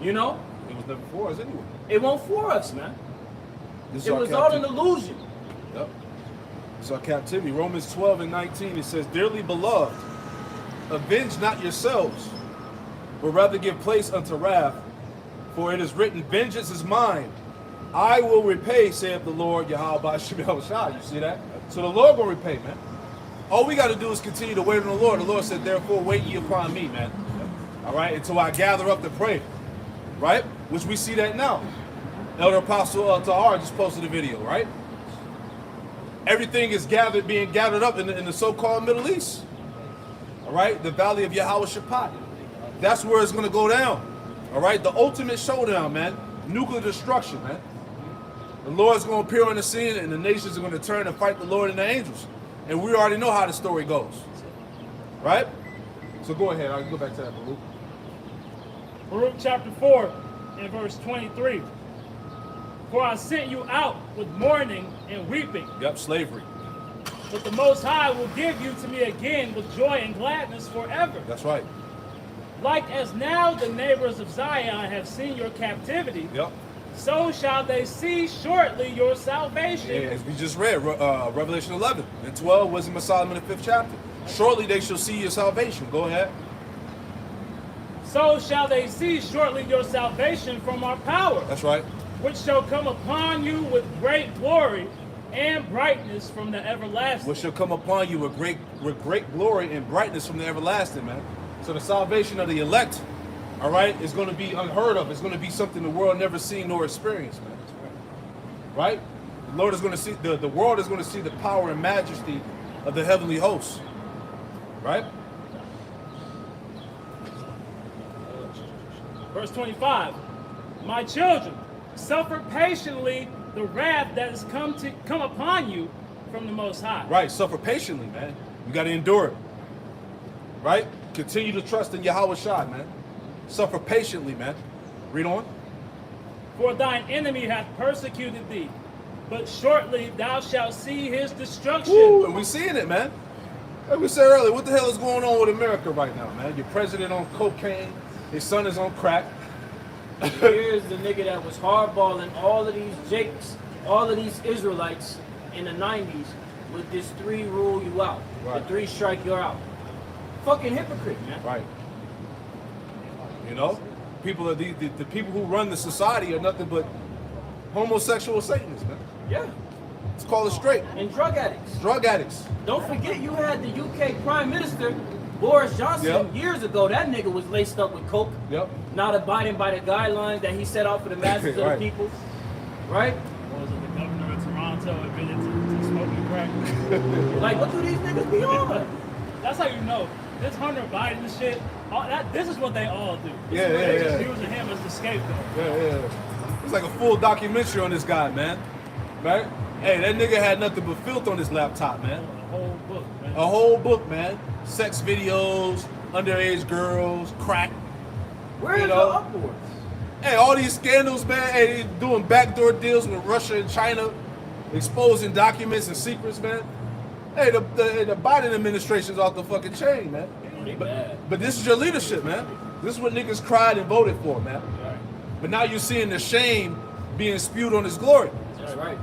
You know? It was never for us anyway. It won't for us, man. This is It our was all an captivity. illusion. Yep. It's our captivity. Romans 12 and 19, it says, Dearly beloved, avenge not yourselves, but rather give place unto wrath, for it is written, vengeance is mine. I will repay, saith the Lord, Yahweh Shem Shah. You see that? So the Lord will repay, man. All we got to do is continue to wait on the Lord. The Lord said, therefore, wait ye upon me, man. All right? Until I gather up the prey. Right? Which we see that now. Elder Apostle Tahar just posted a video, right? Everything is being gathered up in the so-called Middle East. All right? The Valley of Yahweh Shaphat. That's where it's going to go down. All right? The ultimate showdown, man. Nuclear destruction, man. The Lord's going to appear on the scene and the nations are going to turn and fight the Lord and the angels. And we already know how the story goes. Right? So go ahead. I'll go back to that, Baruch. Baruch chapter 4 and verse 23. For I sent you out with mourning and weeping. Yep, slavery. But the Most High will give you to me again with joy and gladness forever. That's right. Like as now the neighbors of Zion have seen your captivity, Yep. so shall they see shortly your salvation. Yeah, as we just read, Revelation 11 and 12 was in Solomon the 5th chapter. Shortly they shall see your salvation. Go ahead. So shall they see shortly your salvation from our power, That's right. which shall come upon you with great glory and brightness from the everlasting. Which shall come upon you with great glory and brightness from the everlasting, man. So the salvation of the elect, all right, is going to be unheard of. It's going to be something the world never seen nor experienced, man. Right? The Lord is going to see, the world is going to see the power and majesty of the heavenly hosts. Right? Verse 25. My children, suffer patiently the wrath that has come upon you from the Most High. Right, suffer patiently, man. You got to endure it. Right? Continue to trust in Yahweh Shai, man. Suffer patiently, man. Read on. For thine enemy hath persecuted thee, but shortly thou shalt see his destruction. Woo, and we seeing it, man. Like we said earlier, what the hell is going on with America right now, man? Your president on cocaine, his son is on crack. Here's the nigga that was hardballing all of these Jakes, all of these Israelites in the 90s with this 3 rule you out. Right. The 3 strike you're out. Fucking hypocrite, man. Right. You know? People are the people who run the society are nothing but homosexual Satanists, man. Yeah. Let's call it straight. And drug addicts. Drug addicts. Don't forget you had the UK Prime Minister, Boris Johnson, years ago. That nigga was laced up with coke. Yep. Not abiding by the guidelines that he set out for the masses of Right. the people. Right? What was it, the governor of Toronto admitted to smoking crack? Like, what do these niggas be on? That's how you know. This Hunter Biden shit, this is what they all do. Yeah, They're yeah, just yeah. using him as the scapegoat. Yeah. It's like a full documentary on this guy, man. Right? Hey, that nigga had nothing but filth on his laptop, man. A whole book, man. A whole book, man. Sex videos, underage girls, crack. Where is You the know? uproar? Hey, all these scandals, man. Hey, they doing backdoor deals with Russia and China, exposing documents and secrets, man. Hey, the Biden administration's off the fucking chain, man. They bad. But this is your leadership, man. This is what niggas cried and voted for, man. Right. But now you're seeing the shame being spewed on his glory. That's right.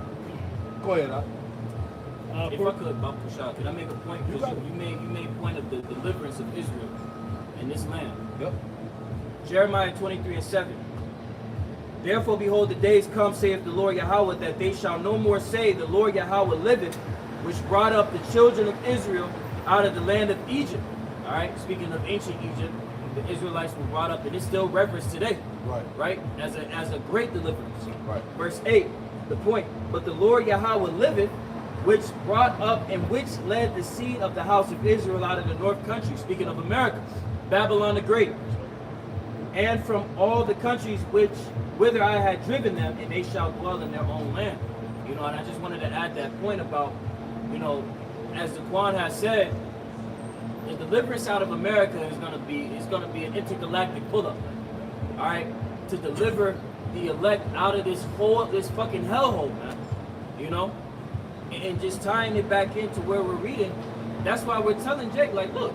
Go ahead, huh? If I could, Babu Shah, can I make a point? You Because got it. you made point of the deliverance of Israel in this land. Yep. Jeremiah 23:7. Therefore, behold, the days come, saith the Lord Yahweh, that they shall no more say, the Lord Yahweh liveth, which brought up the children of Israel out of the land of Egypt. All right, speaking of ancient Egypt, the Israelites were brought up, and it's still referenced today. Right. Right? As a great deliverance. Right. Verse 8, the point. But the Lord Yahweh liveth, which brought up and which led the seed of the house of Israel out of the north country, speaking of America, Babylon the Great, and from all the countries whither I had driven them, and they shall dwell in their own land. You know, and I just wanted to add that point about, you know, as the Quan has said, the deliverance out of America is gonna be an intergalactic pull-up. All right, to deliver the elect out of this fucking hellhole, man. You know, and just tying it back into where we're reading. That's why we're telling Jake, like, look,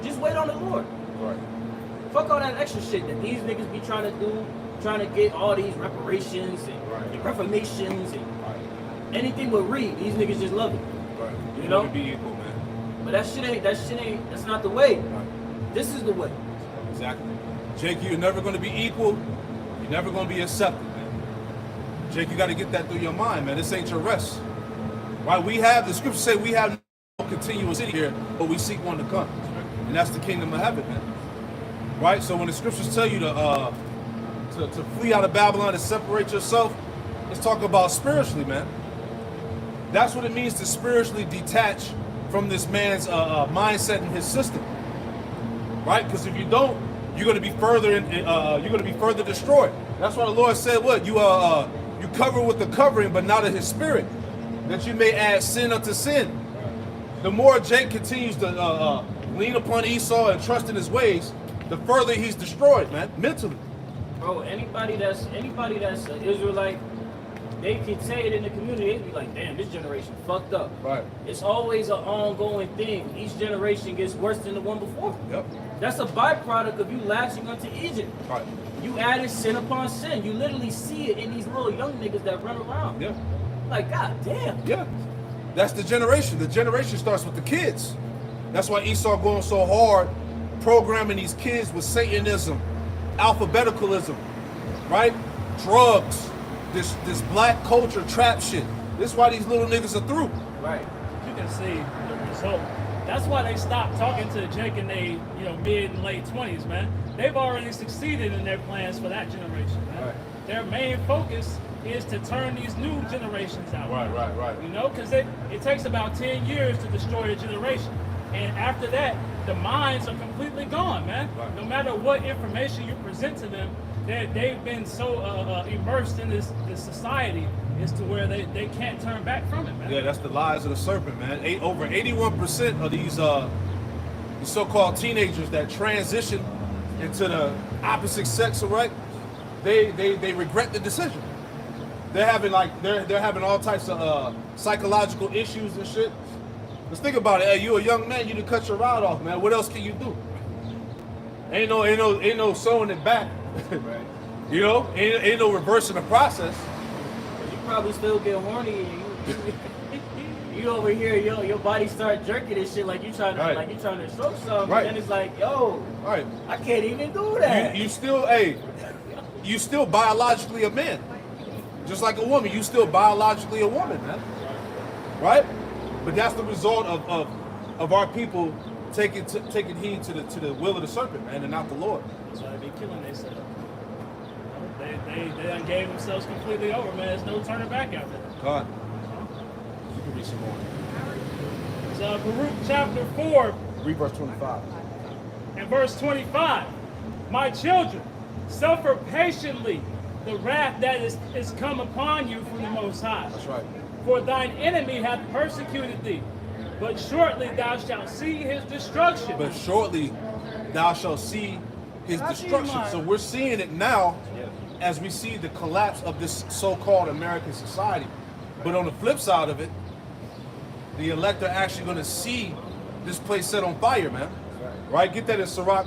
just wait on the Lord. Right. Fuck all that extra shit that these niggas be trying to do, trying to get all these reparations and reformations and anything but read. These niggas just love it. Right. You know? To be equal, man. But that's not the way. Right. This is the way. Exactly. Jake, you're never going to be equal. You're never going to be accepted, man. Jake, you got to get that through your mind, man. This ain't your rest. Right? The scriptures say we have no continuous city here, but we seek one to come. And that's the kingdom of heaven, man. Right? So when the scriptures tell you to flee out of Babylon and separate yourself, let's talk about spiritually, man. That's what it means to spiritually detach from this man's mindset and his system. Right? Because if you don't, you're going to be further destroyed. That's why the Lord said, "What you cover with the covering, but not of His Spirit, that you may add sin unto sin." The more Jake continues to lean upon Esau and trust in his ways, the further he's destroyed, man, mentally. Bro, anybody that's an Israelite, they can say it in the community. They be like, damn, this generation fucked up. Right. It's always an ongoing thing. Each generation gets worse than the one before. Yep. That's a byproduct of you latching onto Egypt. Right. You added sin upon sin. You literally see it in these little young niggas that run around. Yeah. Like, god damn. Yeah. That's the generation. The generation starts with the kids. That's why Esau going so hard, programming these kids with Satanism, alphabeticalism, right? Drugs, this black culture trap shit. This is why these little niggas are through. Right. You can see the result. That's why they stopped talking to Jake in their mid and late 20s, man. They've already succeeded in their plans for that generation, man. Right. Their main focus is to turn these new generations out. Right. You know, because it takes about 10 years to destroy a generation. And after that, the minds are completely gone, man. Right. No matter what information you present to them, they've been so immersed in this society as to where they can't turn back from it, man. Yeah, that's the lies of the serpent, man. Over 81% of these so-called teenagers that transition into the opposite sex, right? They regret the decision. They're having they're having all types of psychological issues and shit. Let's think about it. Hey, you a young man, you done cut your rod off, man. What else can you do? Ain't no sewing it back. Right. You know, ain't no reversing the process. You probably still get horny. And you over here, your body start jerking and shit like you trying to stroke something. Right. And it's like, yo, Right. I can't even do that. You still biologically a man. Just like a woman, you still biologically a woman, man. Right? But that's the result of our people taking heed to the will of the serpent, man, and not the Lord. That's why they be killing themselves. They done gave themselves completely over, man. There's no turning back after that. God. You can read some more. It's Baruch chapter 4 Read verse 25. and verse 25. My children, suffer patiently the wrath that is come upon you from the Most High. That's right. For thine enemy hath persecuted thee, but shortly thou shalt see his destruction. But shortly thou shalt see his destruction. So we're seeing it now as we see the collapse of this so-called American society. But on the flip side of it, the elect are actually going to see this place set on fire, man. Right? Get that in Sirach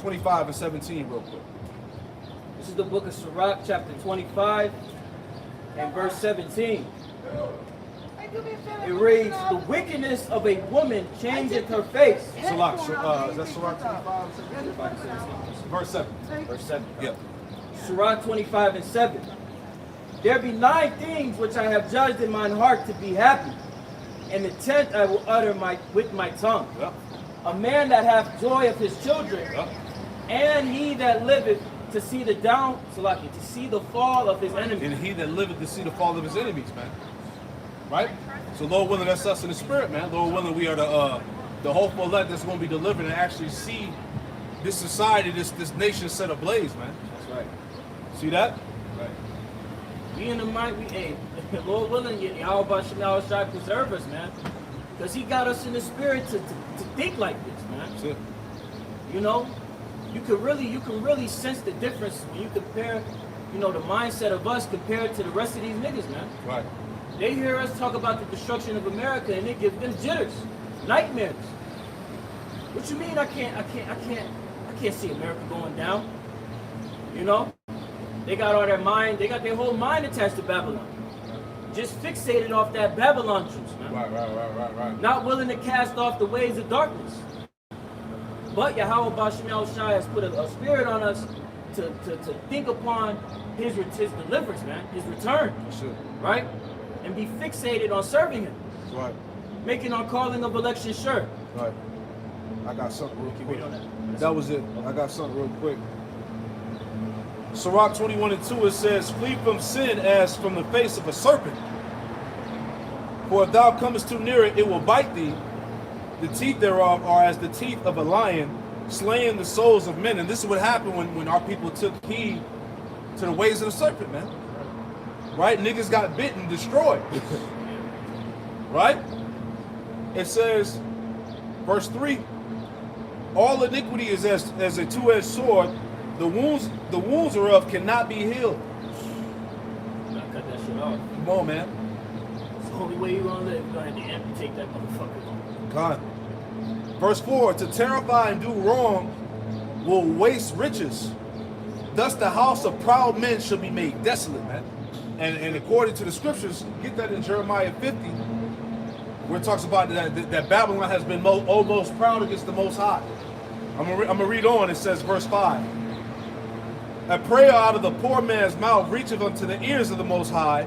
25 and 17 real quick. This is the book of Sirach, chapter 25 and verse 17. It reads, the wickedness of a woman changeth her face. Sirach, is that Sirach 25? Verse 7. Verse 7. Yeah. Sirach 25 and 7. There be 9 things which I have judged in mine heart to be happy, and the 10th I will utter with my tongue. Yep. A man that hath joy of his children, Yep. and he that liveth to see the fall of his enemies. And he that liveth to see the fall of his enemies, man. Right? So Lord willing, that's us in the spirit, man. Lord willing, we are the hopeful elect that's going to be delivered and actually see this society, this nation set ablaze, man. That's right. See that? Right. We in the mind, Lord willing, Yahweh Shemel Shai preserve us, man. Because he got us in the spirit to think like this, man. That's it. You know? You can really sense the difference when you compare, the mindset of us compared to the rest of these niggas, man. Right. They hear us talk about the destruction of America and it gives them jitters, nightmares. What you mean I can't see America going down? You know? They got all their mind, they got their whole mind attached to Babylon. Just fixated off that Babylon truth, man. Right. Not willing to cast off the ways of darkness. But Yahweh Bashemel Shai has put a spirit on us to think upon his deliverance, man, his return. That's it. Right? And be fixated on serving him. That's right. Making our calling of election sure. Right. I got something real Read quick. on that. That was it. I got something real quick. Sirach 21 and 2, it says, flee from sin as from the face of a serpent. For if thou comest too near it, it will bite thee. The teeth thereof are as the teeth of a lion, slaying the souls of men. And this is what happened when our people took heed to the ways of the serpent, man. Right? Niggas got bit and destroyed. Right? It says, verse 3, all iniquity is as a two-edged sword. The wounds thereof cannot be healed. Gotta cut that shit off. Come on, man. It's the only way you're gonna live. You're gonna have to amputate that motherfucker. God. Verse 4, to terrify and do wrong will waste riches. Thus the house of proud men shall be made desolate, man. And according to the scriptures, get that in Jeremiah 50, where it talks about that Babylon has been almost proud against the Most High. I'm gonna read on. It says, verse 5. A prayer out of the poor man's mouth reacheth unto the ears of the Most High,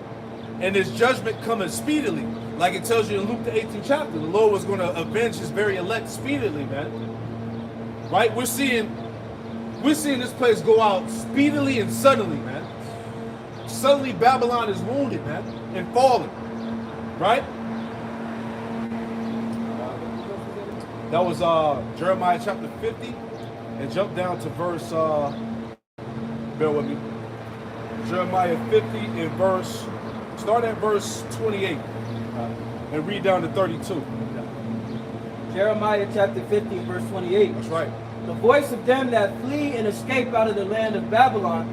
and his judgment cometh speedily. Like it tells you in Luke the 18th chapter, the Lord was going to avenge his very elect speedily, man. Right? We're seeing this place go out speedily and suddenly, man. suddenly Babylon is wounded, man, and falling. Right? That was Jeremiah chapter 50. And jump down to verse, bear with me. Jeremiah 50 and start at verse 28 and read down to 32. Jeremiah chapter 50, verse 28. That's right. The voice of them that flee and escape out of the land of Babylon,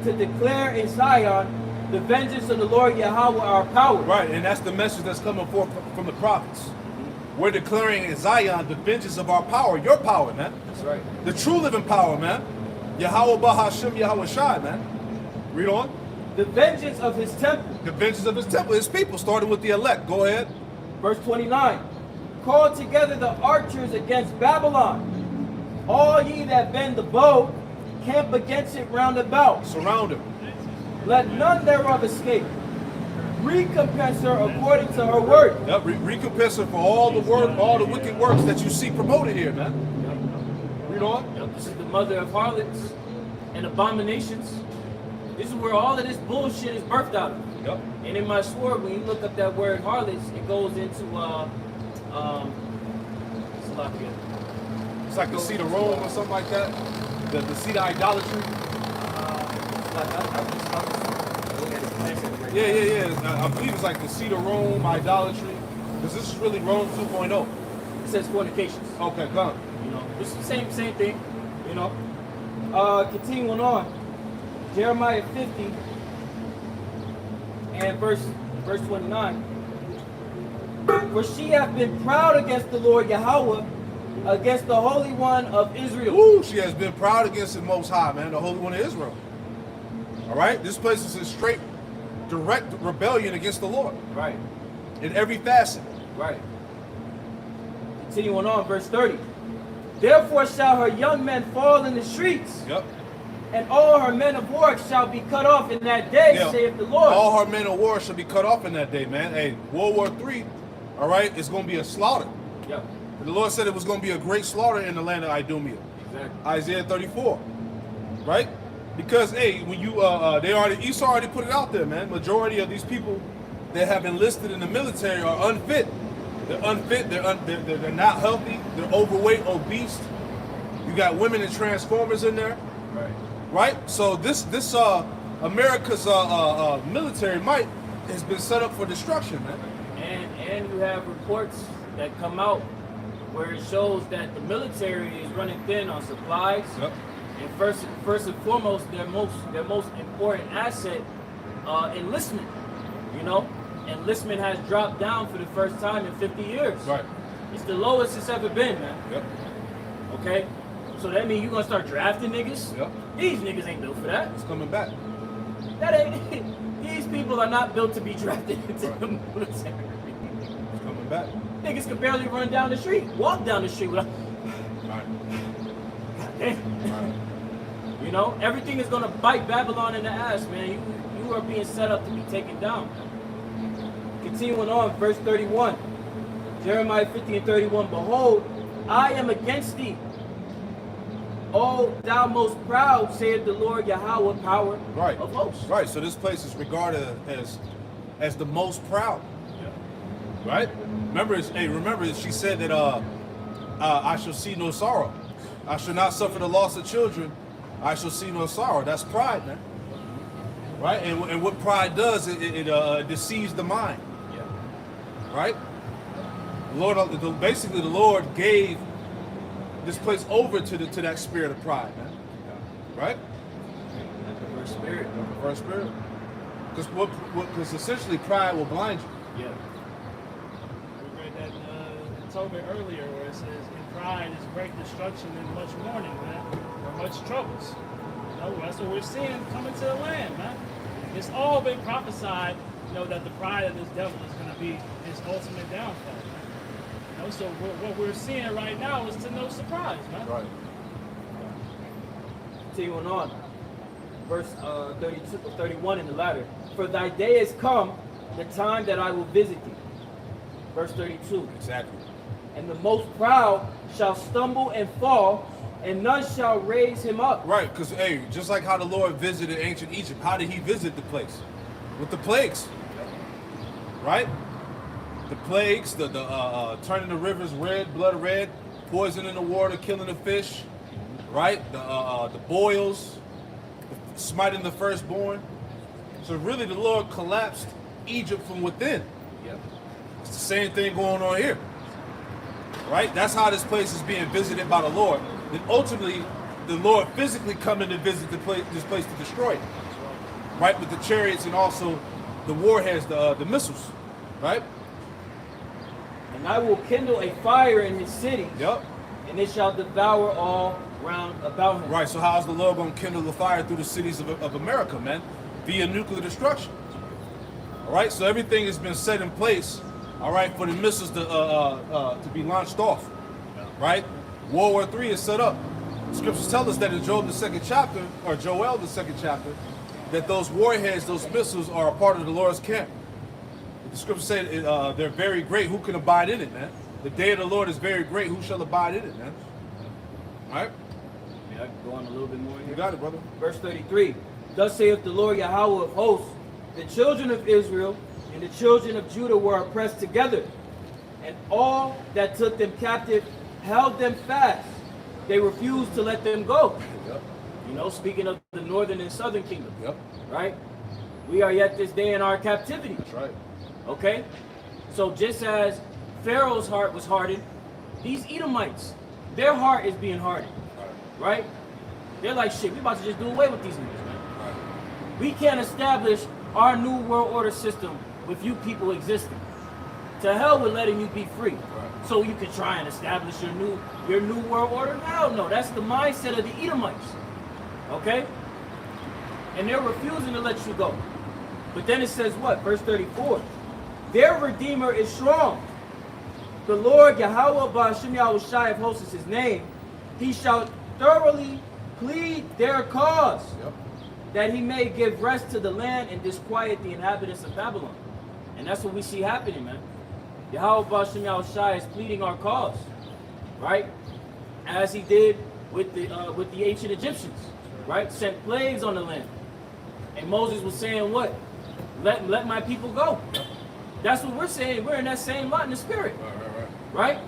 to declare in Zion the vengeance of the Lord Yahweh our power. Right, and that's the message that's coming forth from the prophets. We're declaring in Zion the vengeance of our power, your power, man. That's right. The true living power, man. Yahweh Bahashim Yahweh Shai, man. Read on. The vengeance of his temple. The vengeance of his temple, his people, starting with the elect. Go ahead. Verse 29. Call together the archers against Babylon. All ye that bend the bow, camp against it round about. Surround him. Let none thereof escape. Recompense her according to her word. Yep, recompense her for all the wicked works that you see promoted here, man. Read on. Yep, this is the mother of harlots and abominations. This is where all of this bullshit is birthed out of. Yep. And in my sword, when you look up that word harlots, it goes into It's like the seat of Rome or something like that. The seat of idolatry. Yeah. I believe it's like the seat of Rome, idolatry. Because this is really Rome 2.0. It says fornications. Okay, come. You know, it's the same thing. You know. Continuing on, Jeremiah 50 and verse 29. For she hath been proud against the Lord Yahweh, against the Holy One of Israel. Ooh, she has been proud against the Most High, man, the Holy One of Israel. All right, this place is in straight, direct rebellion against the Lord. Right. In every facet. Right. Continuing on, verse 30. Therefore shall her young men fall in the streets. Yep. And all her men of war shall be cut off in that day, saith the Lord. All her men of war shall be cut off in that day, man. Hey, World War III, all right, it's going to be a slaughter. Yep. The Lord said it was going to be a great slaughter in the land of Idumea. Exactly. Isaiah 34, right? Because, hey, when you, Esau already put it out there, man. Majority of these people that have enlisted in the military are unfit. They're unfit, they're not healthy, they're overweight, obese. You got women and transformers in there. Right. Right? So this America's military might has been set up for destruction, man. And you have reports that come out where it shows that the military is running thin on supplies. Yep. And first and foremost, their most important asset, enlistment. You know, enlistment has dropped down for the first time in 50 years. Right. It's the lowest it's ever been, man. Yep. Okay. So that means you're gonna start drafting niggas? Yep. These niggas ain't built for that. It's coming back. That ain't. These people are not built to be drafted into the military. It's coming back. Niggas can barely run down the street, walk down the street without. Right. Damn. You know, everything is gonna bite Babylon in the ass, man. You are being set up to be taken down. Continuing on, verse 31. Jeremiah 50 and 31. Behold, I am against thee, O thou most proud, saith the Lord Yahweh, power of hosts. Right. So this place is regarded as the most proud. Yeah. Right? Remember, she said that I shall see no sorrow. I shall not suffer the loss of children. I shall see no sorrow. That's pride, man. Right? And what pride does, it deceives the mind. Yeah. Right? Basically, the Lord gave this place over to that spirit of pride, man. Right? The first spirit. The first spirit. Because essentially pride will blind you. Yeah. We read that October earlier where it says, in pride is great destruction and much mourning, man. Or much troubles. You know, that's what we're seeing coming to the land, man. It's all been prophesied, you know, that the pride of this devil is going to be his ultimate downfall. You know, so what we're seeing right now is to no surprise, man. Right. Continuing on, verse 32 or 31 in the latter. For thy day is come, the time that I will visit thee. Verse 32. Exactly. And the most proud shall stumble and fall, and none shall raise him up. Right, because, hey, just like how the Lord visited ancient Egypt, how did he visit the place? With the plagues. Right? The plagues, the turning the rivers red, blood red, poison in the water, killing the fish, right? The boils, smiting the firstborn. So really the Lord collapsed Egypt from within. Yep. It's the same thing going on here. Right? That's how this place is being visited by the Lord. Then ultimately, the Lord physically coming to visit this place to destroy it. Right? With the chariots and also the warheads, the missiles. Right? And I will kindle a fire in his city. Yep. And it shall devour all round about him. Right, so how's the Lord going to kindle the fire through the cities of America, man? Via nuclear destruction. All right, so everything has been set in place, all right, for the missiles to be launched off, right? World War III is set up. The scriptures tell us that in Joel the 2nd chapter, or Joel the 2nd chapter, that those warheads, those missiles are a part of the Lord's camp. The scriptures say they're very great. Who can abide in it, man? The day of the Lord is very great. Who shall abide in it, man? All right? Yeah, I can go on a little bit more here. You got it, brother. Verse 33. Thus saith the Lord Yahweh of hosts, the children of Israel and the children of Judah were oppressed together, and all that took them captive held them fast. They refused to let them go. Yep. You know, speaking of the northern and southern kingdom. Yep. Right? We are yet this day in our captivity. That's right. Okay? So just as Pharaoh's heart was hardened, these Edomites, their heart is being hardened. Right? They're like, shit, we about to just do away with these niggas, man. We can't establish our new world order system with you people existing. To hell with letting you be free. So you can try and establish your new world order? Hell no, that's the mindset of the Edomites. Okay? And they're refusing to let you go. But then it says what? Verse 34. Their Redeemer is strong. The Lord Yahweh Ba'Shem Yahushai of hosts is his name. He shall thoroughly plead their cause, that he may give rest to the land and disquiet the inhabitants of Babylon. And that's what we see happening, man. Yahweh Ba'Shem Yahushai is pleading our cause, right? As he did with the ancient Egyptians, right? Sent plagues on the land. And Moses was saying what? Let my people go. That's what we're saying. We're in that same lot in the spirit. Right?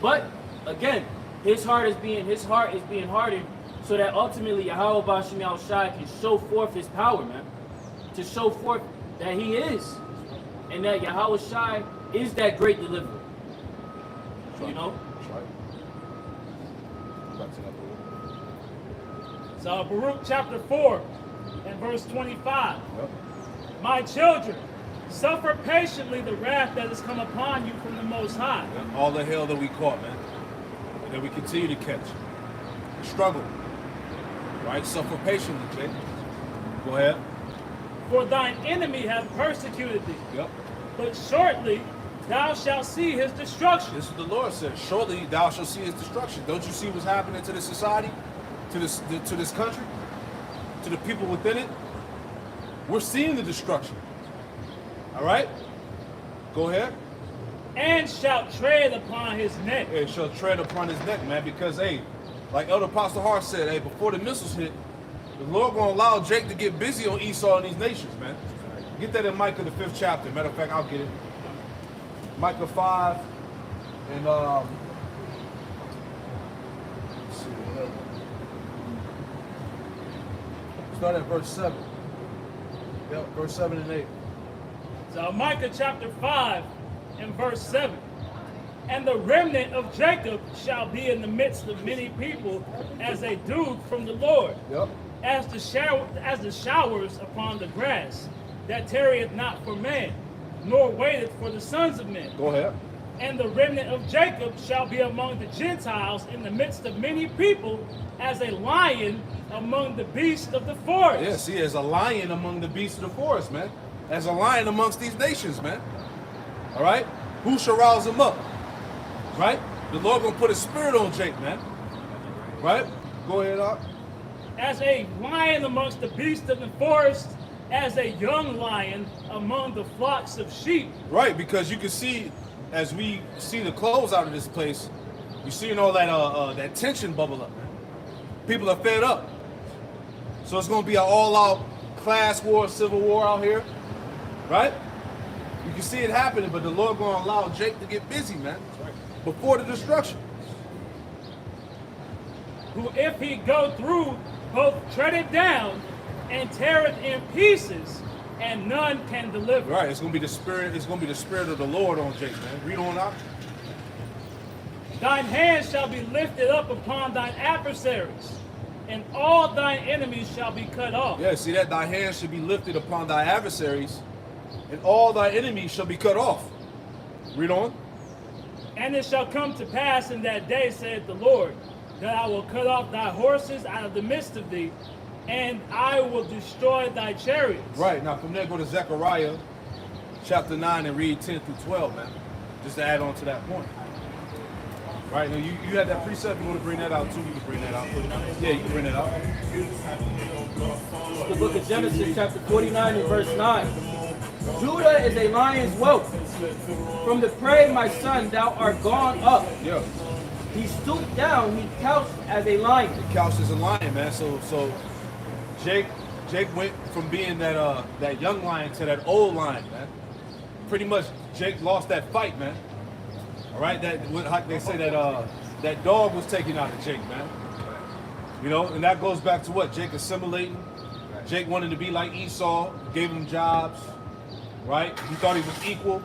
But again, his heart is being hardened so that ultimately Yahweh Ba'Shem Yahushai can show forth his power, man. To show forth that he is. And that Yahweh Shai is that great deliverer. You know? That's right. So Baruch chapter 4 and verse 25. Yep. My children, suffer patiently the wrath that has come upon you from the Most High. Yep. All the hell that we caught, man. And that we continue to catch. Struggle. Right? Suffer patiently, Jay. Go ahead. For thine enemy hath persecuted thee. Yep. But shortly thou shalt see his destruction. This is what the Lord said. Shortly thou shalt see his destruction. Don't you see what's happening to this society? To this country? To the people within it? We're seeing the destruction. Alright? Go ahead. And shalt tread upon his neck. It shall tread upon his neck, man, because, hey, like Elder Apostle Hart said, hey, before the missiles hit, the Lord gonna allow Jake to get busy on Esau and these nations, man. Get that in Micah the 5th chapter. Matter of fact, I'll get it. Micah 5 and let's see what start at verse 7. Yep, verse 7 and 8. So Micah chapter 5 and verse 7. And the remnant of Jacob shall be in the midst of many people as a dew from the Lord. Yep. As the showers upon the grass, that tarrieth not for man, nor waiteth for the sons of men. Go ahead. And the remnant of Jacob shall be among the Gentiles in the midst of many people, as a lion among the beasts of the forest. Yeah, see, as a lion among the beasts of the forest, man. As a lion amongst these nations, man. All right? Who shall rouse him up? Right? The Lord gonna put a spirit on Jake, man. Right? Go ahead, Doc. As a lion amongst the beasts of the forest, as a young lion among the flocks of sheep. Right, because you can see, as we see the close out of this place, You're seeing all that that tension bubble up, man. People are fed up. So it's going to be an all-out class war, civil war out here, right? You can see it happening, but the Lord going to allow Jake to get busy, man, before the destruction. Who, if he go through, both tread it down and tear it in pieces, and none can deliver. Right, it's going to be the spirit. It's going to be the spirit of the Lord on Jake, man. Read on out. Thine hand shall be lifted up upon thine adversaries, and all thine enemies shall be cut off. Yeah, see that? Thy hand should be lifted upon thy adversaries, and all thy enemies shall be cut off. Read on. And it shall come to pass in that day, saith the Lord, that I will cut off thy horses out of the midst of thee, and I will destroy thy chariots. Right, now from there go to Zechariah chapter 9 and read 10 through 12, man. Just to add on to that point. Right, now you had that precept, you want to bring that out too, you can bring that out. Yeah, you can bring that out. The book of Genesis chapter 49 and verse 9. Judah is a lion's whelp. From the prey, my son, thou art gone up. Yeah. He stooped down, he couched as a lion. The couch is a lion, man. So Jake went from being that young lion to that old lion, man. Pretty much Jake lost that fight, man. All right, they say that dog was taken out of Jake, man. You know, and that goes back to what? Jake assimilating. Jake wanted to be like Esau, gave him jobs, right? He thought he was equal,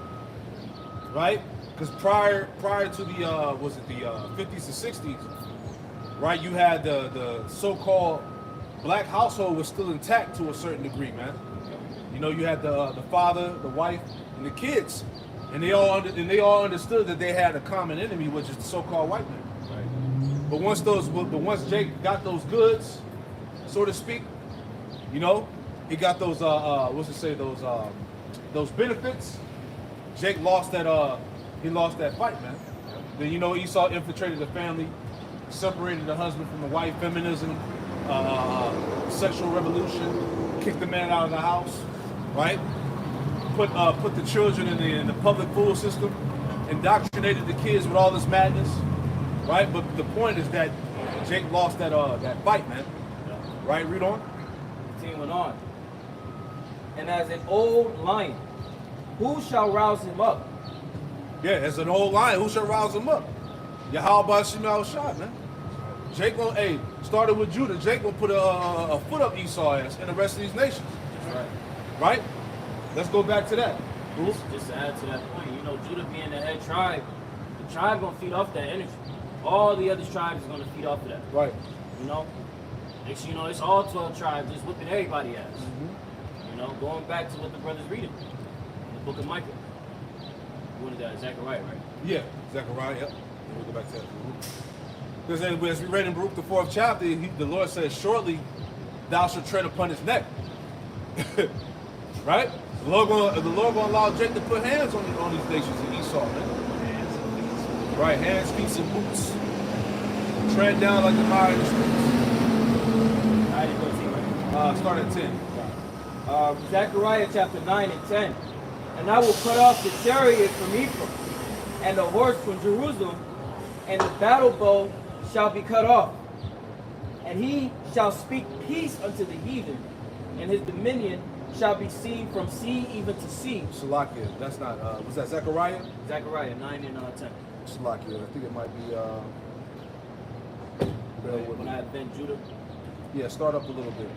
right? Because prior to the was it the 50s and 60s, right? You had the so-called black household was still intact to a certain degree, man. You know, you had the father, the wife, and the kids. And they all understood that they had a common enemy, which is the so-called white man. Right. But once Jake got those goods, so to speak, you know, he got those those benefits. Jake lost that fight, man. Then you know Esau infiltrated the family, separated the husband from the wife, feminism, sexual revolution, kicked the man out of the house, right? Put the children in the public school system, indoctrinated the kids with all this madness, right? But the point is that Jake lost that fight, man. Right? Read on. Continuing on. And as an old lion, who shall rouse him up? Yeah, as an old lion, who shall rouse him up? Yahweh Shemal shot, man. Jake started with Judah. Jake gonna put a foot up Esau's ass and the rest of these nations. Right. Right? Let's go back to that. Just to add to that point, you know, Judah being the head tribe, the tribe gonna feed off that energy. All the other tribes is gonna feed off of that. Right. You know? Next you know, it's all 12 tribes just whipping everybody ass. Mm-hmm. You know, going back to what the brother's reading. In the book of Micah. You wanted that, Zechariah, right? Yeah, Zechariah, yep. We'll go back to that. Because as we read in Baruch, the 4th chapter, the Lord says, shortly thou shalt tread upon his neck. Right? The Lord gonna allow Jake to put hands on these nations in Esau, man. Right, hands, feet, and boots. Tread down like the mire in the streets. Start at 10. Zechariah chapter 9 and 10. And I will cut off the chariot from Ephraim, and the horse from Jerusalem, and the battle bow shall be cut off. And he shall speak peace unto the heathen, and his dominion shall be seen from sea even to sea. Salakia, that's not, was that Zechariah? Zechariah 9 and 10. Salakia, I think it might be, When I have been Judah. Yeah, start up a little bit.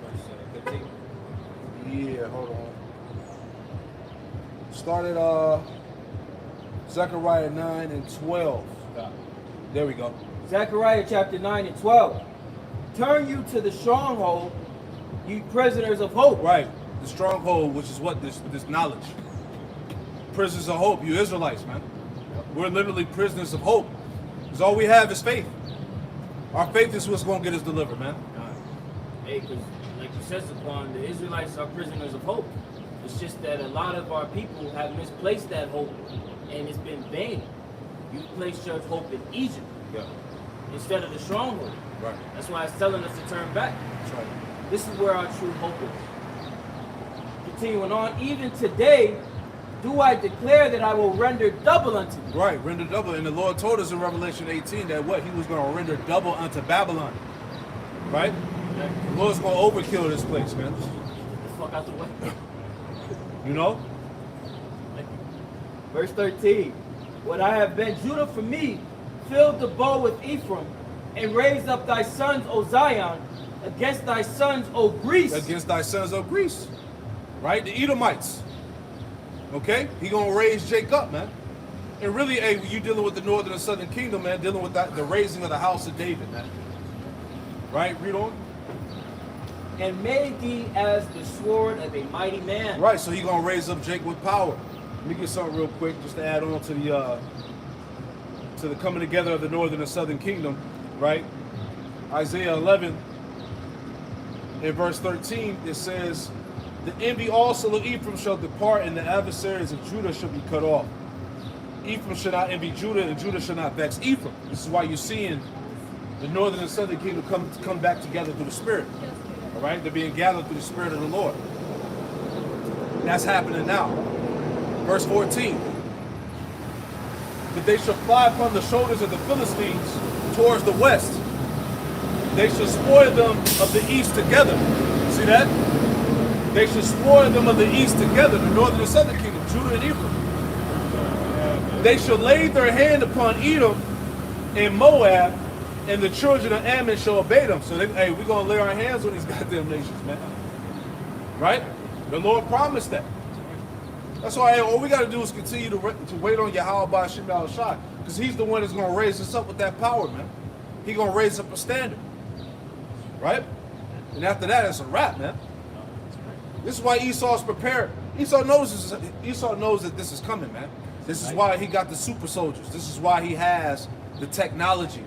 Verse 15. Yeah, hold on. Started Zechariah 9 and 12. There we go. Zechariah chapter 9 and 12. Turn you to the stronghold, you prisoners of hope. Right. The stronghold, which is what? This knowledge. Prisoners of hope, you Israelites, man. We're literally prisoners of hope. Because all we have is faith. Our faith is what's going to get us delivered, man. Hey, because like you said, Zaquan, the Israelites are prisoners of hope. It's just that a lot of our people have misplaced that hope, and it's been vain. You place your hope in Egypt instead of the stronghold. Right. That's why it's telling us to turn back. That's right. This is where our true hope is. Continuing on, even today, do I declare that I will render double unto thee. Right, render double. And the Lord told us in Revelation 18 that what? He was going to render double unto Babylon. Right? The Lord's going to overkill this place, man. Get the fuck out the way. You know? Verse 13. When I have been Judah for me, filled the bow with Ephraim, and raised up thy sons, O Zion, against thy sons, O Greece. Against thy sons, O Greece. Right? The Edomites. Okay? He going to raise Jacob, man. And really, hey, when you dealing with the northern and southern kingdom, man, dealing with the raising of the house of David, man. Right? Read on. And made thee as the sword of a mighty man. Right, so he going to raise up Jacob with power. Let me get something real quick just to add on to the coming together of the northern and southern kingdom, right? Isaiah 11 in verse 13, it says, the envy also of Ephraim shall depart, and the adversaries of Judah shall be cut off. Ephraim shall not envy Judah, and Judah shall not vex Ephraim. This is why you're seeing the northern and southern kingdom come back together through the Spirit. All right? They're being gathered through the Spirit of the Lord. That's happening now. Verse 14. But they shall fly upon the shoulders of the Philistines towards the west. They shall spoil them of the east together. See that? They shall spoil them of the east together, the northern and southern kingdom, Judah and Ephraim. They shall lay their hand upon Edom and Moab, and the children of Ammon shall obey them. So, hey, we're going to lay our hands on these goddamn nations, man. Right? The Lord promised that. That's why, hey, all we got to do is continue to wait on Yahweh by Shemal Shai, because he's the one that's going to raise us up with that power, man. He's going to raise up a standard. Right? And after that, it's a wrap, man. This is why Esau's prepared. Esau knows that this is coming, man. This is why he got the super soldiers. This is why he has the technology.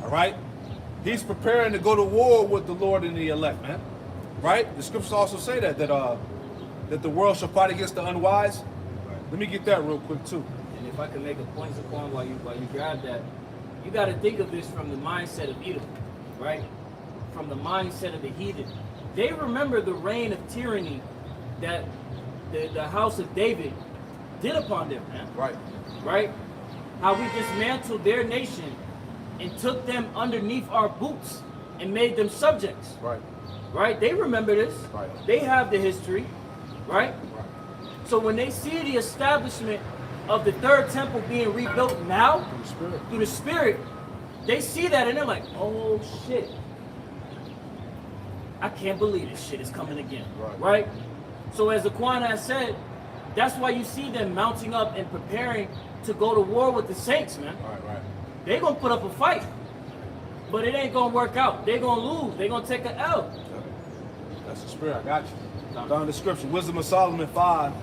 All right? He's preparing to go to war with the Lord and the elect, man. Right? The scriptures also say that the world shall fight against the unwise. Let me get that real quick too. And if I can make a point upon while you grab that, you got to think of this from the mindset of Edom, right? From the mindset of the heathen. They remember the reign of tyranny that the house of David did upon them, man. Right. Right? How we dismantled their nation and took them underneath our boots and made them subjects. Right. Right? They remember this. Right. They have the history. Right? Right. So when they see the establishment of the third temple being rebuilt now through the Spirit, they see that and they're like, oh shit. I can't believe this shit is coming again. Right? So as Aquan has said, that's why you see them mounting up and preparing to go to war with the saints, man. Right. They're going to put up a fight. But it ain't going to work out. They're going to lose. They're going to take an L. That's the Spirit. I got you. Down in the scripture, Wisdom of Solomon 5.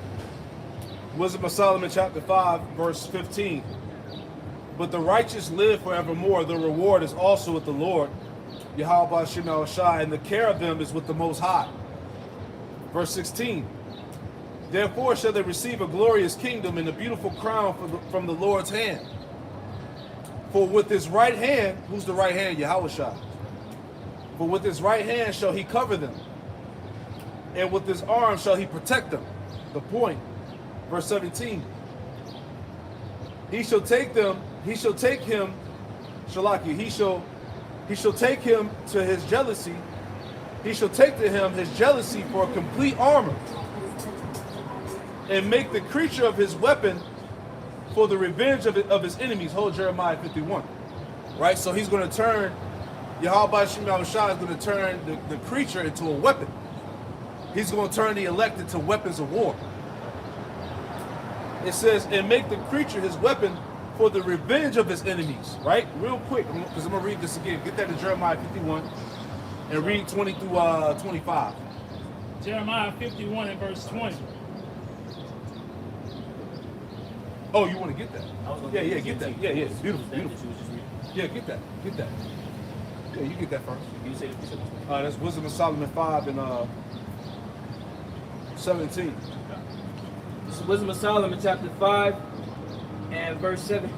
Wisdom of Solomon chapter 5, verse 15. But the righteous live forevermore. The reward is also with the Lord, Yahweh Shemal Shai, and the care of them is with the Most High. Verse 16. Therefore shall they receive a glorious kingdom and a beautiful crown from the Lord's hand. For with his right hand, who's the right hand? Yahweh Shai. For with his right hand shall he cover them, and with his arm shall he protect them. The point. Verse 17. He shall take him, Shalaki, he shall take him to his jealousy. He shall take to him his jealousy for a complete armor, and make the creature of his weapon for the revenge of his enemies. Hold Jeremiah 51. Right? So he's going to turn, Yahweh Shemal Shai is going to turn the creature into a weapon. He's going to turn the elect into weapons of war. It says, and make the creature his weapon for the revenge of his enemies. Right? Real quick, because I'm going to read this again. Get that in Jeremiah 51 and read 20 through 25. Jeremiah 51 and verse 20. Oh, you want to get that? Yeah, get that. Yeah, beautiful. Yeah, get that. Yeah, you get that first. You say That's Wisdom of Solomon 5 and 17. This is Wisdom of Solomon chapter 5 and verse 7.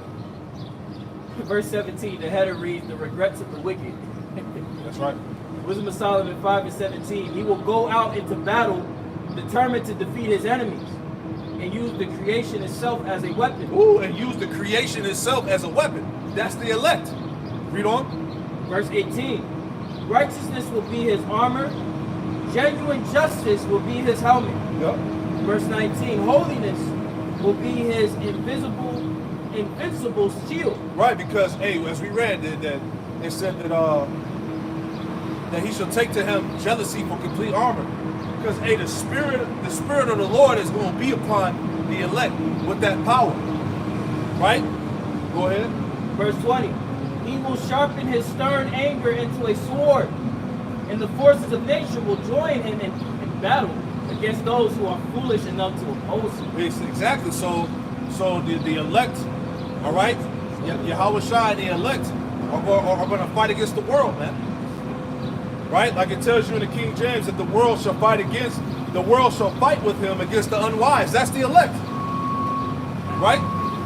Verse 17, the header reads, the regrets of the wicked. That's right. Wisdom of Solomon 5 and 17. He will go out into battle determined to defeat his enemies, and use the creation itself as a weapon. Ooh, and use the creation itself as a weapon. That's the elect. Read on. Verse 18. Righteousness will be his armor. Genuine justice will be his helmet. Yep. Verse 19. Holiness will be his invincible shield. Right, because hey, as we read that it said that he shall take to him jealousy for complete armor. Because hey, the spirit of the Lord is going to be upon the elect with that power. Right? Go ahead. Verse 20. He will sharpen his stern anger into a sword, and the forces of nature will join him in battle against those who are foolish enough to oppose him. It's exactly. So the elect, all right, Yahweh Shai and the elect are going to fight against the world, man. Right? Like it tells you in the King James that the world shall fight with him against the unwise. That's the elect. Right?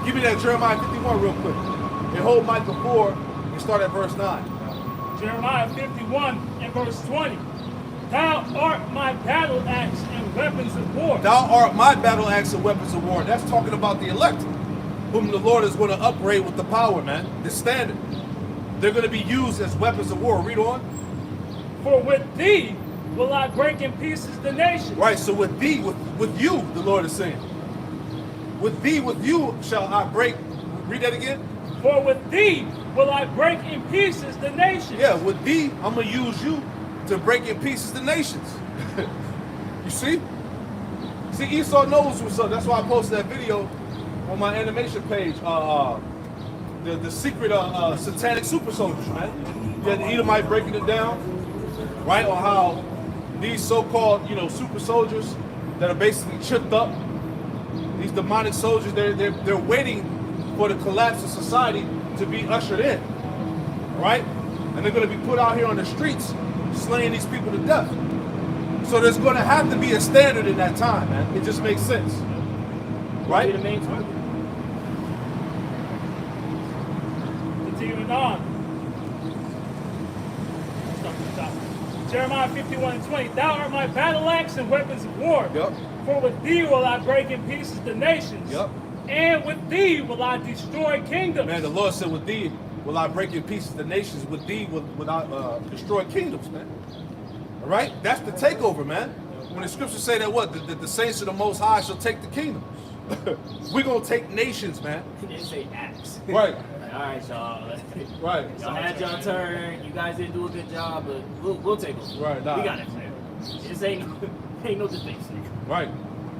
Give me that Jeremiah 51 real quick. And hold Mike before and start at verse 9. Jeremiah 51 and verse 20. Thou art my battle axe and weapons of war. Thou art my battle axe and weapons of war. That's talking about the elect, whom the Lord is going to upbraid with the power, man. The standard. They're going to be used as weapons of war. Read on. For with thee will I break in pieces the nation. Right, so with thee, with you, the Lord is saying. With thee, with you shall I break. Read that again. For with thee will I break in pieces the nations. Yeah, with thee, I'm going to use you to break in pieces the nations. You see? See, Esau knows what's up. That's why I posted that video on my animation page. The secret satanic super soldiers, man. You had the Edomite breaking it down, right? On how these so-called, super soldiers that are basically chipped up, these demonic soldiers, they're waiting for the collapse of society to be ushered in, right? And they're going to be put out here on the streets, slaying these people to death. So there's going to have to be a standard in that time, man. It just makes sense, right? Be the main target. Continuing on. Jeremiah 51 and 20. Thou art my battle axe and weapons of war. Yep. For with thee will I break in pieces the nations. Yep. And with thee will I destroy kingdoms. Man, the Lord said, with thee will I break in pieces the nations. With thee will I destroy kingdoms, man. All right? That's the takeover, man. When the scriptures say that what? The saints of the Most High shall take the kingdom. We're going to take nations, man. They say axe. Right. All right, y'all. Right. Y'all had your turn. You guys didn't do a good job, but we'll take it. Right. Nah. We got it. This ain't no defense. Right.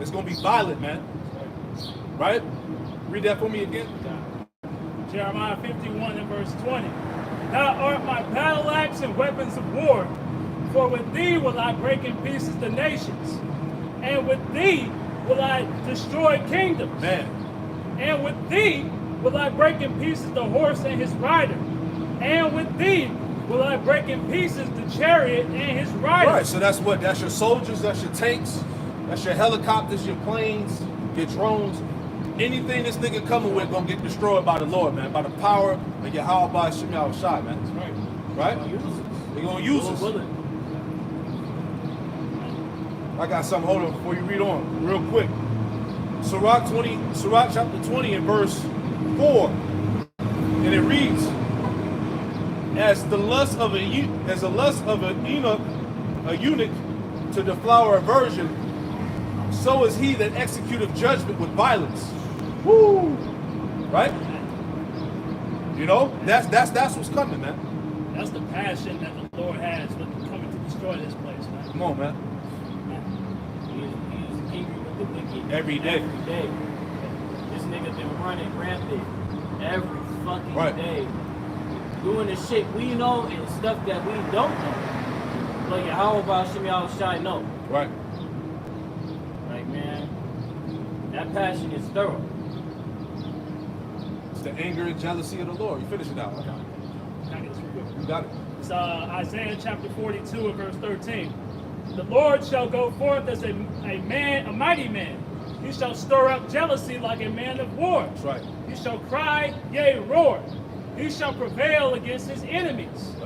It's going to be violent, man. Right? Read that for me again. Jeremiah 51 and verse 20. Thou art my battle axe and weapons of war. For with thee will I break in pieces the nations. And with thee will I destroy kingdoms. Man. And with thee will I break in pieces the horse and his rider. And with thee will I break in pieces the chariot and his rider. Right, so that's what? That's your soldiers, that's your tanks, that's your helicopters, your planes, your drones. Anything this nigga coming with gonna get destroyed by the Lord, man. By the power of Yahweh by Shemel Shai, man. That's right. Right? They're gonna use us. I got something, hold on, before you read on, real quick. Sirach chapter 20 and verse 4. And it reads, as the lust of a eunuch to the flower of virgin, so is he that executeth judgment with violence. Woo! Right? That's what's coming, man. That's the passion that the Lord has with coming to destroy this place, man. Come on, man. He's angry with the wicked Every day. Every day. This nigga been running rampant every fucking day. Doing the shit we know and stuff that we don't know. Like, how about Shemel Shai know? Right. Like, man, that passion is thorough. It's the anger and jealousy of the Lord. You finish it out. Can I get this real quick? You got it. It's Isaiah chapter 42 and verse 13. The Lord shall go forth as a mighty man. He shall stir up jealousy like a man of war. That's right. He shall cry, yea, roar. He shall prevail against his enemies.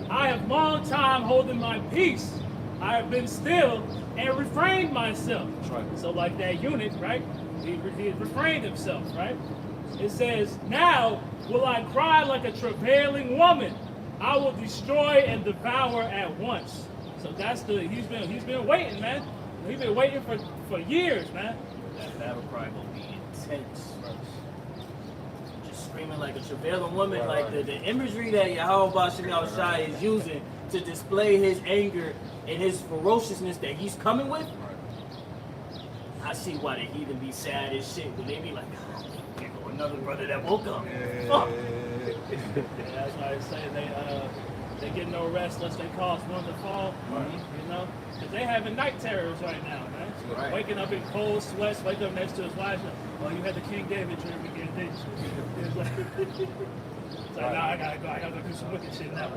I have long time holding my peace. I have been still and refrained myself. That's right. So like that eunuch, right? he refrained himself, right? It says, now will I cry like a travailing woman. I will destroy and devour at once. So that's he's been waiting, man. He's been waiting for years, man. That battle cry gonna be intense. Just screaming like a travailing woman, like the imagery that Yahweh Bashim Shai is using to display his anger and his ferociousness that he's coming with. I see why the heathen be sad as shit when they be like, oh, here go another brother that woke up. Yeah, that's why they say they get no rest unless they cause one to fall. You know, because they having night terrors right now, man. Right. Waking up in cold sweats, wake up next to his wife. Oh, you had the King David dream again, didn't you? It's like, nah, I gotta go do some wicked shit now.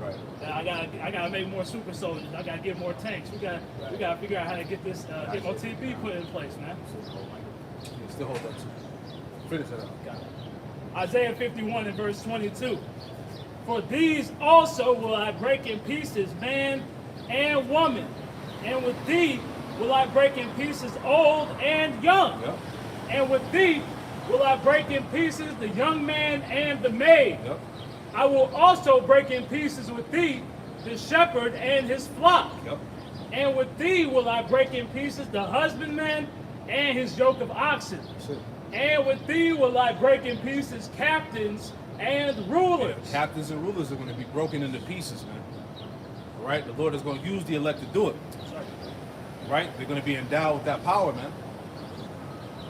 Right. I gotta make more super soldiers. I gotta get more tanks. We gotta figure out how to get this MOTP put in place, man. Yeah, still hold that too. Finish it up. Isaiah 51 and verse 22. For these also will I break in pieces, man and woman, and with thee will I break in pieces old and young, and with thee will I break in pieces the young man and the maid. I will also break in pieces with thee the shepherd and his flock, and with thee will I break in pieces the husbandman and his yoke of oxen, and with thee will I break in pieces captains and rulers. Yeah, captains and rulers are going to be broken into pieces, man. Right? The Lord is going to use the elect to do it. Right? They're going to be endowed with that power, man.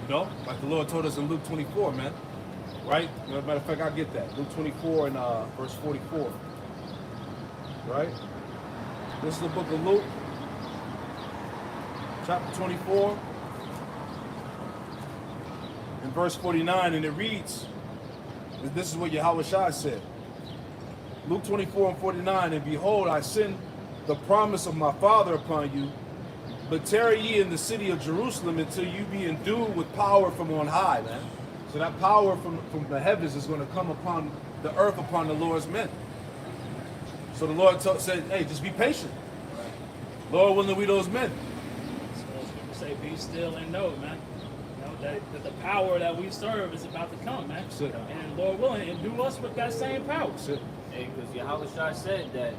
You know, like the Lord told us in Luke 24, man. Right? Matter of fact, I'll get that. Luke 24 and verse 44. Right? This is the book of Luke, chapter 24, and verse 49, and it reads, this is what Yahweh Shai said. Luke 24 and 49, and behold, I send the promise of my Father upon you, but tarry ye in the city of Jerusalem until you be endued with power from on high, man. So that power from the heavens is going to come upon the earth, upon the Lord's men. So the Lord said, hey, just be patient. Lord willing, we those men. So say, be still and know, man. That the power that we serve is about to come, man. And Lord willing, endue us with that same power. Hey, because Yahweh Shai said that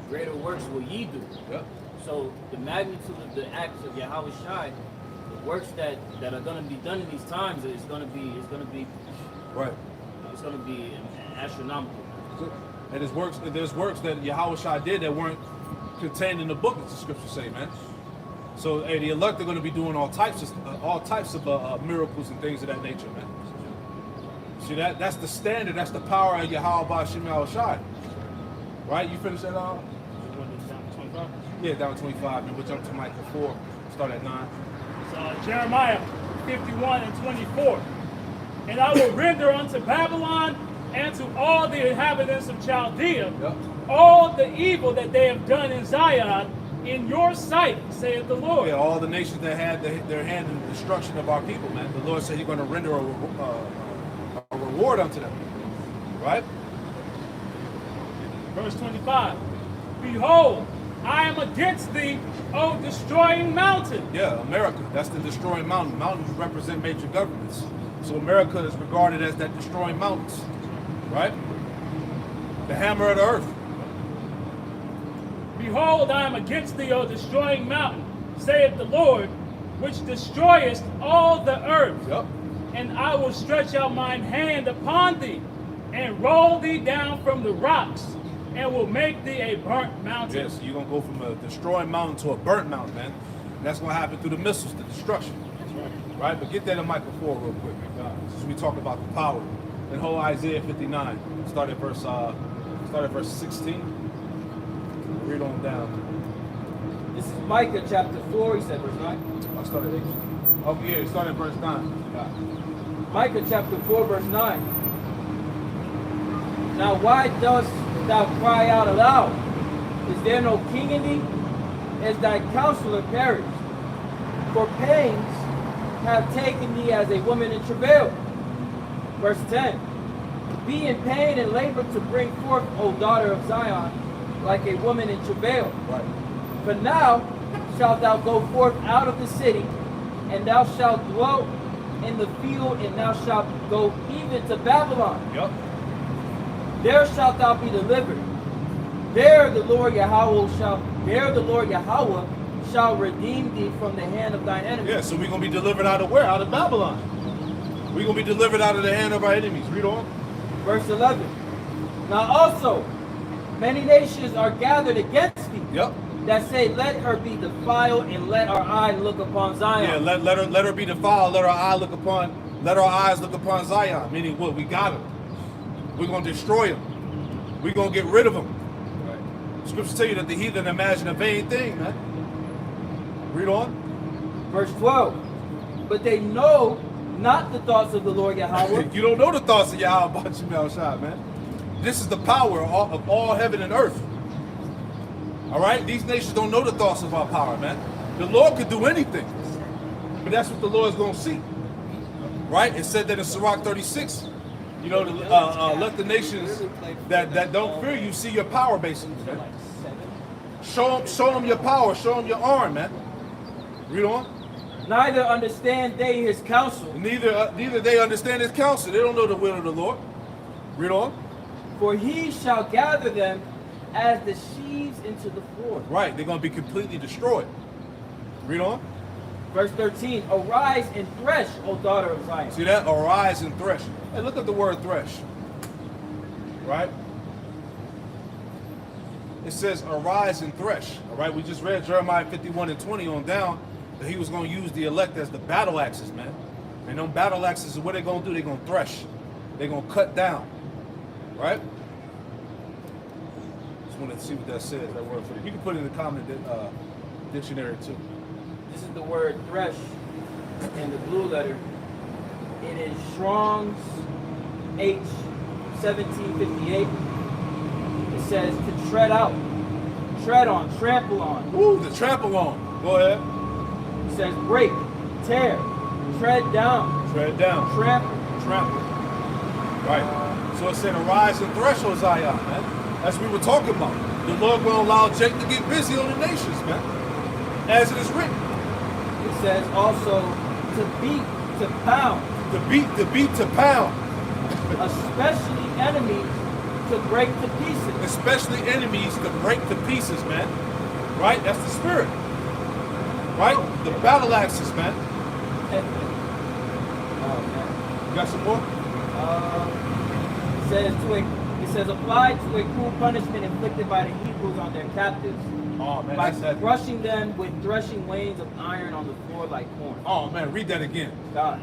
greater works will ye do. So the magnitude of the acts of Yahweh Shai, the works that are going to be done in these times is going to be right. It's going to be astronomical. And there's works that Yahweh Shai did that weren't contained in the book, as the scriptures say, man. So, hey, the elect are going to be doing all types of miracles and things of that nature, man. See, that's the standard, that's the power of Yahweh Bashim Shai. Right? You finished that off? Yeah, down to 25, and we'll jump to Micah 4, start at 9. It's Jeremiah 51 and 24. And I will render unto Babylon and to all the inhabitants of Chaldea all the evil that they have done in Zion in your sight, saith the Lord. Yeah, all the nations that had their hand in the destruction of our people, man. The Lord said he's going to render a reward unto them. Right? Verse 25. Behold, I am against thee, O destroying mountain. Yeah, America. That's the destroying mountain. Mountains represent major governments. So America is regarded as that destroying mountains. Right? The hammer of the earth. Behold, I am against thee, O destroying mountain, saith the Lord, which destroyest all the earth. And I will stretch out mine hand upon thee, and roll thee down from the rocks, and will make thee a burnt mountain. Yes, you're going to go from a destroying mountain to a burnt mountain, man. And that's going to happen through the missiles, the destruction. Right? But get that in Micah 4 real quick. Since we talk about the power. And whole Isaiah 59. Start at verse 16. Read on down. This is Micah chapter 4, he said verse 9. I'll start at 8. Oh, yeah, start at verse 9. Micah chapter 4, verse 9. Now why dost thou cry out aloud? Is there no king in thee? Is thy counselor perished? For pains have taken thee as a woman in travail. Verse 10. Be in pain and labor to bring forth, O daughter of Zion, like a woman in travail. Right. For now shalt thou go forth out of the city, and thou shalt dwell in the field, and thou shalt go even to Babylon. Yep. There shalt thou be delivered. There the Lord Yahweh shall redeem thee from the hand of thine enemies. Yeah, so we're going to be delivered out of where? Out of Babylon. We're going to be delivered out of the hand of our enemies. Read on. Verse 11. Now also, many nations are gathered against thee. Yep. That say, let her be defiled, and let our eye look upon Zion. Yeah, let her be defiled. Let our eyes look upon Zion. Meaning what? We got him. We're going to destroy him. We're going to get rid of him. Right. Scriptures tell you that the heathen imagine a vain thing, man. Read on. Verse 12. But they know not the thoughts of the Lord Yahweh. You don't know the thoughts of Yahweh about you, Melchizedek, man. This is the power of all heaven and earth. All right? These nations don't know the thoughts of our power, man. The Lord could do anything. But that's what the Lord's going to see. Right? It said that in Sirach 36, you know, let the nations that don't fear you see your power, basically. Man. Show them your power. Show them your arm, man. Read on. Neither understand they his counsel. Neither they understand his counsel. They don't know the will of the Lord. Read on. For he shall gather them as the sheaves into the floor. Right, they're going to be completely destroyed. Read on. Verse 13. Arise and thresh, O daughter of Zion. See that? Arise and thresh. Hey, look at the word thresh. Right? It says arise and thresh. All right, we just read Jeremiah 51 and 20 on down that he was going to use the elect as the battle axes, man. And them battle axes, what they're going to do? They're going to thresh. They're going to cut down. Right? Just wanted to see what that says, that word for it. You can put it in the common dictionary too. This is the word thresh in the blue letter. It is Strong's H 1758. It says to tread out, tread on, trample on. Ooh, to trample on. Go ahead. It says break, tear, tread down. Tread down. Trample. Trample. Right. So it said arise and thresh, O Zion, man. That's what we were talking about. The Lord will allow Jake to get busy on the nations, man. As it is written. It says also to beat, to pound. To beat, to pound. Especially enemies to break to pieces. Especially enemies to break to pieces, man. Right? That's the spirit. Right? The battle axes, man. Oh, man. You got some more? It says applied to a cruel punishment inflicted by the Hebrews on their captives. Oh, man. By That's crushing them with threshing wains of iron on the floor like corn. Oh, man. Read that again. God.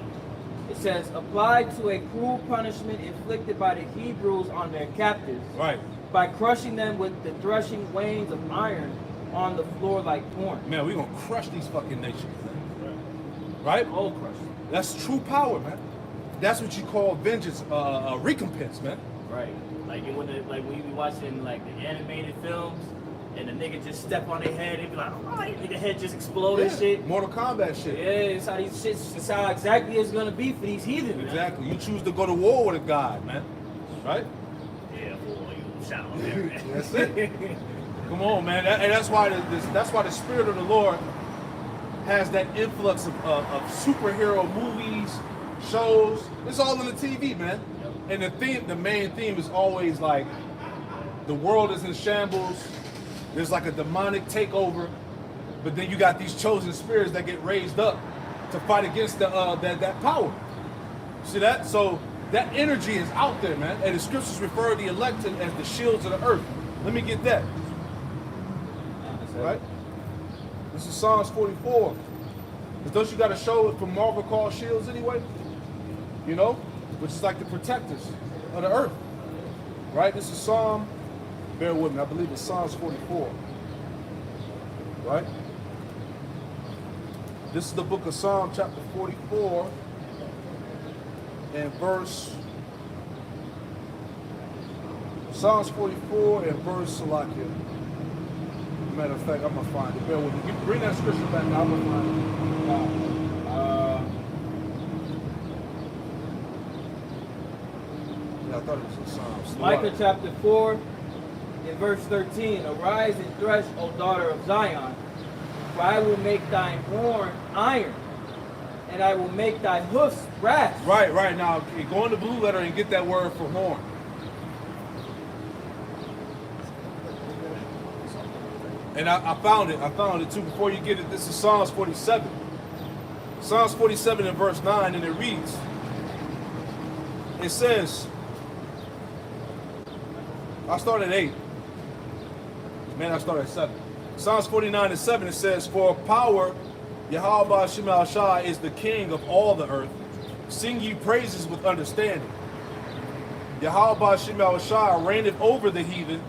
It says, applied to a cruel punishment inflicted by the Hebrews on their captives. Right. By crushing them with the threshing wains of iron on the floor like corn. Man, we're going to crush these fucking nations. Right? All crushed. That's true power, man. That's what you call vengeance, recompense, man. Right. Like when you be watching like the animated films and the nigga just step on their head and be like, oh, the head just explode and shit. Mortal Kombat shit. Yeah, it's how these shits, it's how exactly it's gonna be for these heathen. Exactly. Man. You choose to go to war with a god, man. Right? Yeah, boy, you shout out there, man. That's it. Come on, man. And that's why the spirit of the Lord has that influx of superhero movies, shows. It's all on the TV, man. And the main theme is always like the world is in shambles. There's like a demonic takeover, but then you got these chosen spirits that get raised up to fight against that power. See that? So that energy is out there, man. And the scriptures refer to the elect as the shields of the earth. Let me get that. Right? This is Psalms 44. Because don't you got a show from Marvel called Shields anyway? You know? Which is like the protectors of the earth. Right? This is Psalm, bear with me, I believe it's Psalms 44. Right? This is the book of Psalm chapter 44 and verse, Psalms 44 and verse Salakia. Matter of fact, I'm going to find it. Bear with me. You bring that scripture back, I'm going to find it. I thought it was in Psalms. Micah chapter 4 and verse 13. Arise and thresh, O daughter of Zion, for I will make thine horn iron, and I will make thy hoofs brass. Right. Now, go in the blue letter and get that word for horn. And I found it too. Before you get it, this is Psalms 47. Psalms 47 in verse 9, and it reads, it says, I start at 8. Man, I start at 7. Psalms 49 and 7, it says, for power, Yahweh Shema Shai is the king of all the earth. Sing ye praises with understanding. Yahweh Shema Shai reigneth over the heathen.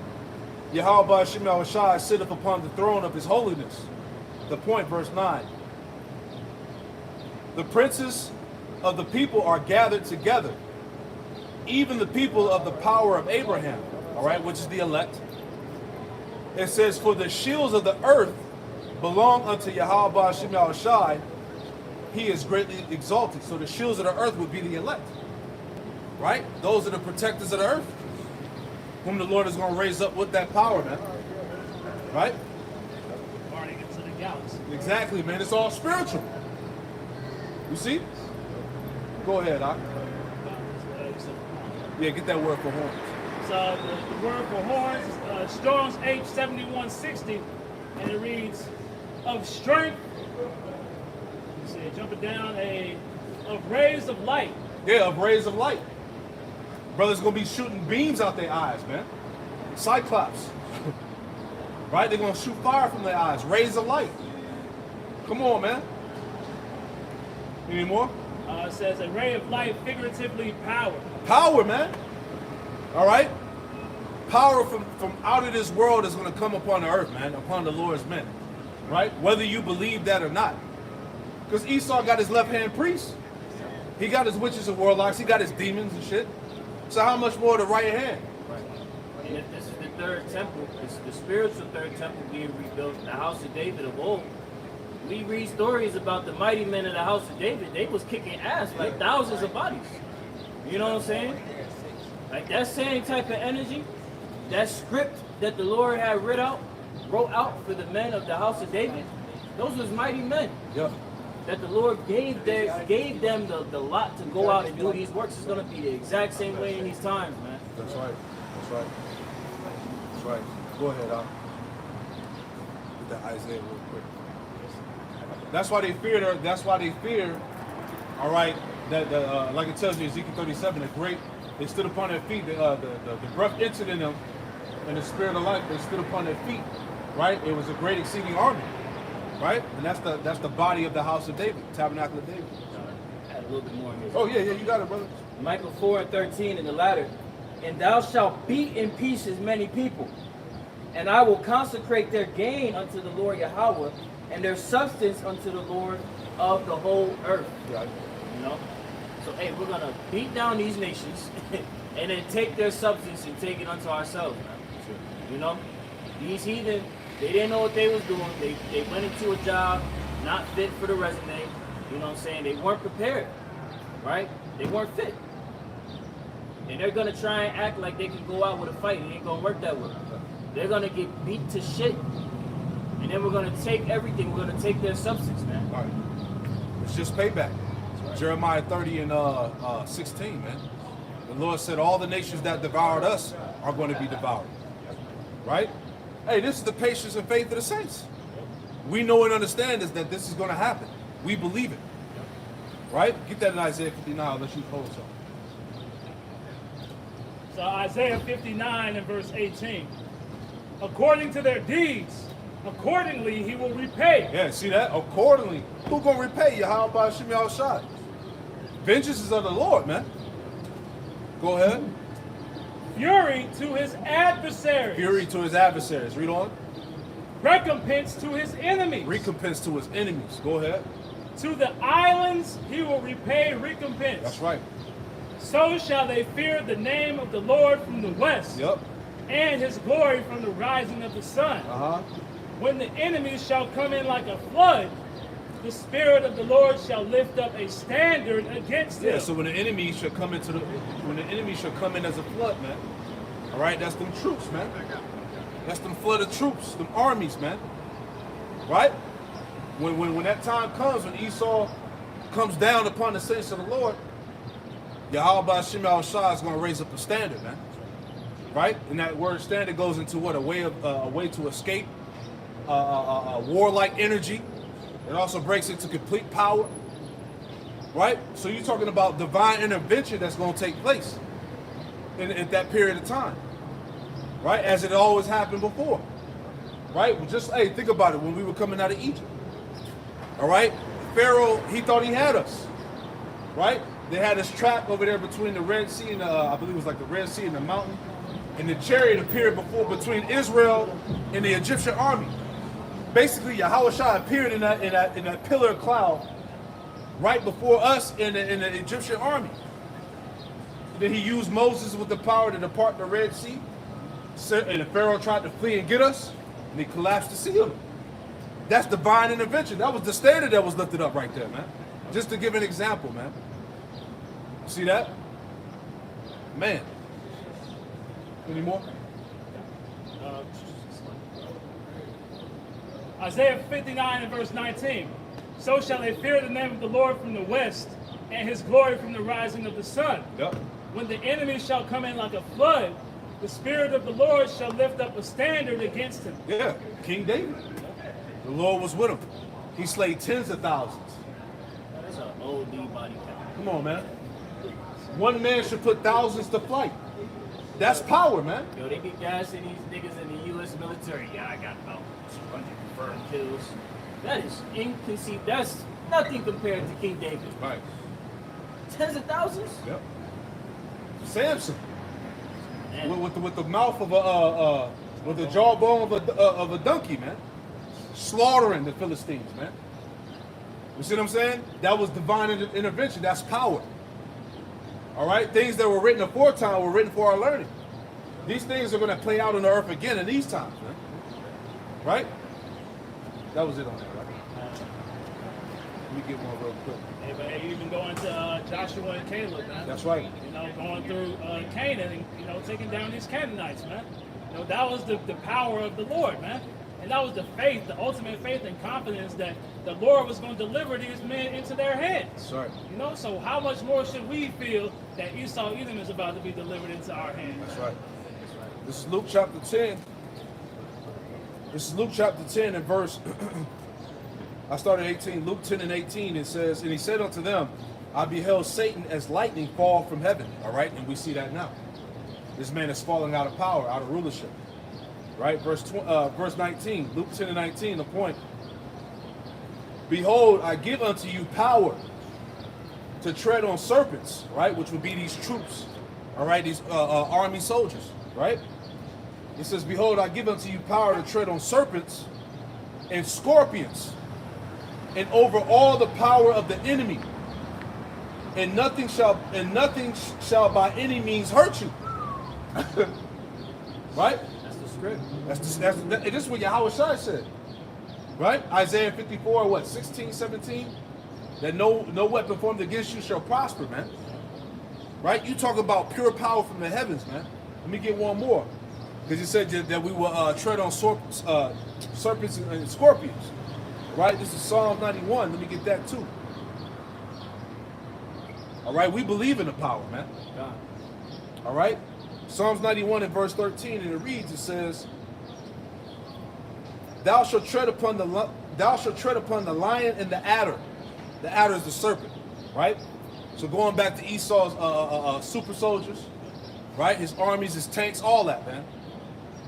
Yahweh Shema Shai sitteth upon the throne of his holiness. The point, verse 9. The princes of the people are gathered together, even the people of the power of Abraham, all right, which is the elect. It says, for the shields of the earth belong unto Yahweh Shema Shai. He is greatly exalted. So the shields of the earth would be the elect, right? Those are the protectors of the earth, whom the Lord is going to raise up with that power, man. Right? Guarding into the galaxy. Exactly, man. It's all spiritual. You see? Go ahead, Doc. Yeah, get that word for horns. So the word for horns is Strong's H7160, and it reads, of strength, you see, jumping down, of rays of light. Yeah, of rays of light. Brothers going to be shooting beams out their eyes, man. Cyclops. Right? They're going to shoot fire from their eyes. Rays of light. Come on, man. Any more? It says a ray of light, figuratively power. Power, man. All right? Power from out of this world is going to come upon the earth, man, upon the Lord's men. Right? Whether you believe that or not. Because Esau got his left-hand priest. He got his witches and warlocks. He got his demons and shit. So how much more the right hand? Right. And if this is the third temple, it's the spiritual third temple being rebuilt, the house of David of old. We read stories about the mighty men of the house of David. They was kicking ass like thousands of bodies. You know what I'm saying? Like that same type of energy, that script that the Lord had wrote out for the men of the house of David, those was mighty men. Yep. That the Lord gave them the lot to go out and do these works. Is going to be the exact same way in these times, man. That's right. That's right. That's right. Go ahead, Al. Get that Isaiah real quick. That's why they fear. That's why they fear. All right. That like it tells you, Ezekiel 37, the great. They stood upon their feet. The breath entered in them, and the spirit of life. They stood upon their feet. Right. It was a great exceeding army. Right, and that's the body of the house of David, tabernacle of David. Add a little bit more here. Oh yeah, you got it, brother. Micah 4:13 in the latter, and thou shalt beat in pieces many people, and I will consecrate their gain unto the Lord Yahweh, and their substance unto the Lord of the whole earth. Yeah. You know, so hey, we're gonna beat down these nations, and then take their substance and take it unto ourselves. Man. Sure. You know, these heathen. They didn't know what they was doing. They went into a job not fit for the resume. You know what I'm saying? They weren't prepared, right? They weren't fit. And they're going to try and act like they can go out with a fight. It ain't going to work that way. They're going to get beat to shit. And then we're going to take everything. We're going to take their substance, man. All right. It's just payback. Right. Jeremiah 30 and 16, man. The Lord said all the nations that devoured us are going to be devoured. Right? Hey, this is the patience and faith of the saints. We know and understand that this is going to happen. We believe it. Right? Get that in Isaiah 59. Unless you hold something. So Isaiah 59 and verse 18. According to their deeds, accordingly he will repay. Yeah, see that? Accordingly. Who going to repay you? How about Shemi Shai? Vengeance is of the Lord, man. Go ahead. Fury to his adversaries. Fury to his adversaries. Read on. Recompense to his enemies. Recompense to his enemies. Go ahead. To the islands he will repay recompense. That's right. So shall they fear the name of the Lord from the west. Yep. And his glory from the rising of the sun. Uh-huh. When the enemies shall come in like a flood, the Spirit of the Lord shall lift up a standard against him. Yeah, so when the enemy shall come in as a flood, man. All right, that's them troops, man. That's them flood of troops, them armies, man. Right? When that time comes, when Esau comes down upon the saints of the Lord, Yahweh Hashem Shah is going to raise up a standard, man. Right? And that word standard goes into what? A way to escape warlike energy. It also breaks into complete power. Right? So you're talking about divine intervention that's going to take place in that period of time. Right? As it always happened before. Right? Well, just, hey, think about it. When we were coming out of Egypt. All right? Pharaoh, he thought he had us. Right? They had us trapped over there between the Red Sea and I believe it was like the Red Sea and the mountain. And the chariot appeared between Israel and the Egyptian army. Basically, Yahweh Shah appeared in that pillar of cloud right before us in the Egyptian army. Then he used Moses with the power to depart the Red Sea. And the Pharaoh tried to flee and get us, and he collapsed the seal. That's divine intervention. That was the standard that was lifted up right there, man. Just to give an example, man. See that? Man. Any more? Isaiah 59 and verse 19. So shall they fear the name of the Lord from the west, and his glory from the rising of the sun. Yep. When the enemy shall come in like a flood, the Spirit of the Lord shall lift up a standard against him. Yeah, King David. The Lord was with him. He slayed tens of thousands. That's an OD body count. Come on, man. One man should put thousands to flight. That's power, man. Yo, they be gassing these niggas in the U.S. military. Yeah, I got about 200 confirmed kills. That is inconceivable. That's nothing compared to King David. Right. Tens of thousands? Yep. Samson. Man. With the mouth of with the jawbone of a donkey, man. Slaughtering the Philistines, man. You see what I'm saying? That was divine intervention. That's power. All right? Things that were written aforetime were written for our learning. These things are going to play out on the earth again in these times, man. Right? That was it on that, right? Let me get one real quick. Hey, but hey, even going to Joshua and Caleb, man. That's right. You know, going through Canaan and, you know, taking down these Canaanites, man. You know, that was the power of the Lord, man. And that was the faith, the ultimate faith and confidence that the Lord was going to deliver these men into their hands. That's right. You know, so how much more should we feel that Esau Edom is about to be delivered into our hands? That's right. That's right. This is Luke chapter 10. This is Luke chapter 10 and verse, I started 18, Luke 10 and 18, it says, and he said unto them, I beheld Satan as lightning fall from heaven. All right, and we see that now. This man is falling out of power, out of rulership. Right, verse 19, Luke 10 and 19, the point. Behold, I give unto you power to tread on serpents, right, which would be these troops, all right, these army soldiers, right? It says, behold, I give unto you power to tread on serpents and scorpions and over all the power of the enemy, and nothing shall by any means hurt you. Right? This is what Yahweh Shai said. Right? Isaiah 54, what, 16, 17? That no weapon formed against you shall prosper, man. Right? You talk about pure power from the heavens, man. Let me get one more. Because he said that we will tread on serpents and scorpions. Right? This is Psalm 91. Let me get that too. All right? We believe in the power, man. All right? Psalms 91 and verse 13, and it reads, it says, Thou shalt tread upon the lion and the adder. The adder is the serpent, right? So going back to Esau's super soldiers, right? His armies, his tanks, all that, man.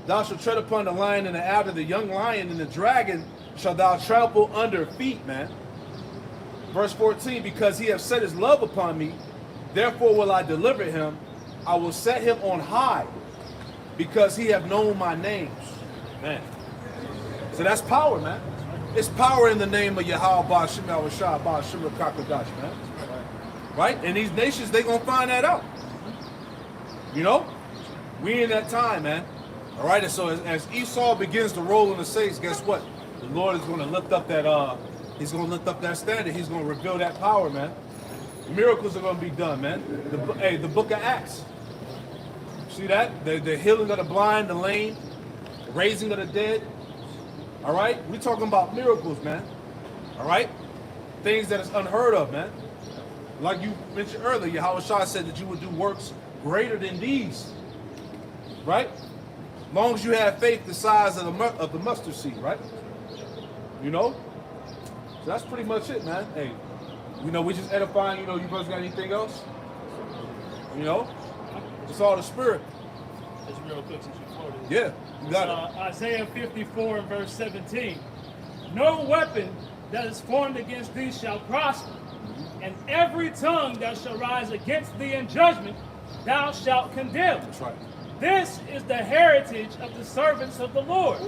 Thou shalt tread upon the lion and the adder, the young lion and the dragon shall thou trample under feet, man. Verse 14, because he hath set his love upon me, therefore will I deliver him. I will set him on high, because he have known my names. Man. So that's power, man. It's power in the name of Yahweh, Ba'Shem Yahweh Ba'Shem Kakadash, man. Right? And these nations, they gonna find that out. You know? We in that time, man. All right, and so as Esau begins to roll in the saints, guess what? The Lord is gonna lift up that he's gonna lift up that standard. He's gonna reveal that power, man. Miracles are gonna be done, man. The book of Acts. See that? The healing of the blind, the lame, the raising of the dead. All right? We're talking about miracles, man. All right? things that is unheard of, man. Like you mentioned earlier, Yahweh said that you would do works greater than these, right? As long as you have faith the size of the mustard seed, right? You know? So that's pretty much it, man. Hey, you know, we just edifying, you know, you brothers got anything else? You know? It's all the spirit. Just real quick since you quoted it. Yeah, you got it. Isaiah 54 and verse 17. No weapon that is formed against thee shall prosper, and every tongue that shall rise against thee in judgment thou shalt condemn. That's right. This is the heritage of the servants of the Lord,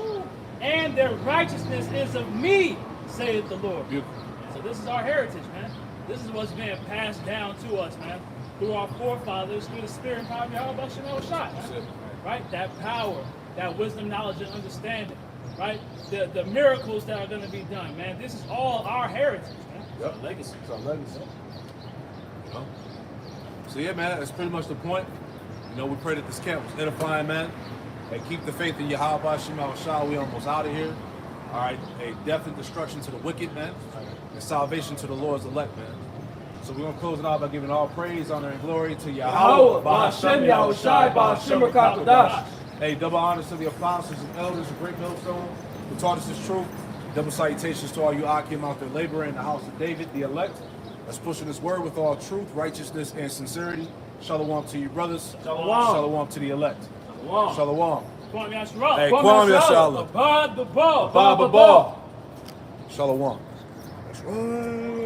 and their righteousness is of me, saith the Lord. Beautiful. So this is our heritage, man. This is what's being passed down to us, man, through our forefathers, through the spirit and power of Yahweh Shem Shai, man. Right? That power, that wisdom, knowledge, and understanding, right? The miracles that are going to be done, man. This is all our heritage, man. Yep. Legacy. It's our legacy. You know? So yeah, man, that's pretty much the point. You know, we pray that this camp was edifying, man. Hey, keep the faith in Yahweh Shem Shai. We almost out of here. All right. Hey, death and destruction to the wicked, man. And salvation to the Lord's elect, man. So we're going to close it out by giving all praise, honor, and glory to Yahweh. Ba'ashem Yahushai, Ba'ashem Rakakadash. Hey, double honors to the apostles and elders of Great Millstone who taught us this truth. Double salutations to all you Akim out there laboring in the house of David, the elect. That's pushing this word with all truth, righteousness, and sincerity. Shalom to you, brothers. Shalom. Shalom to the elect. Shalom. Shalom. Kwam Yashra. Hey, Kwam Yashala. Abad the ball. Ba ba ba. Shalom. That's right.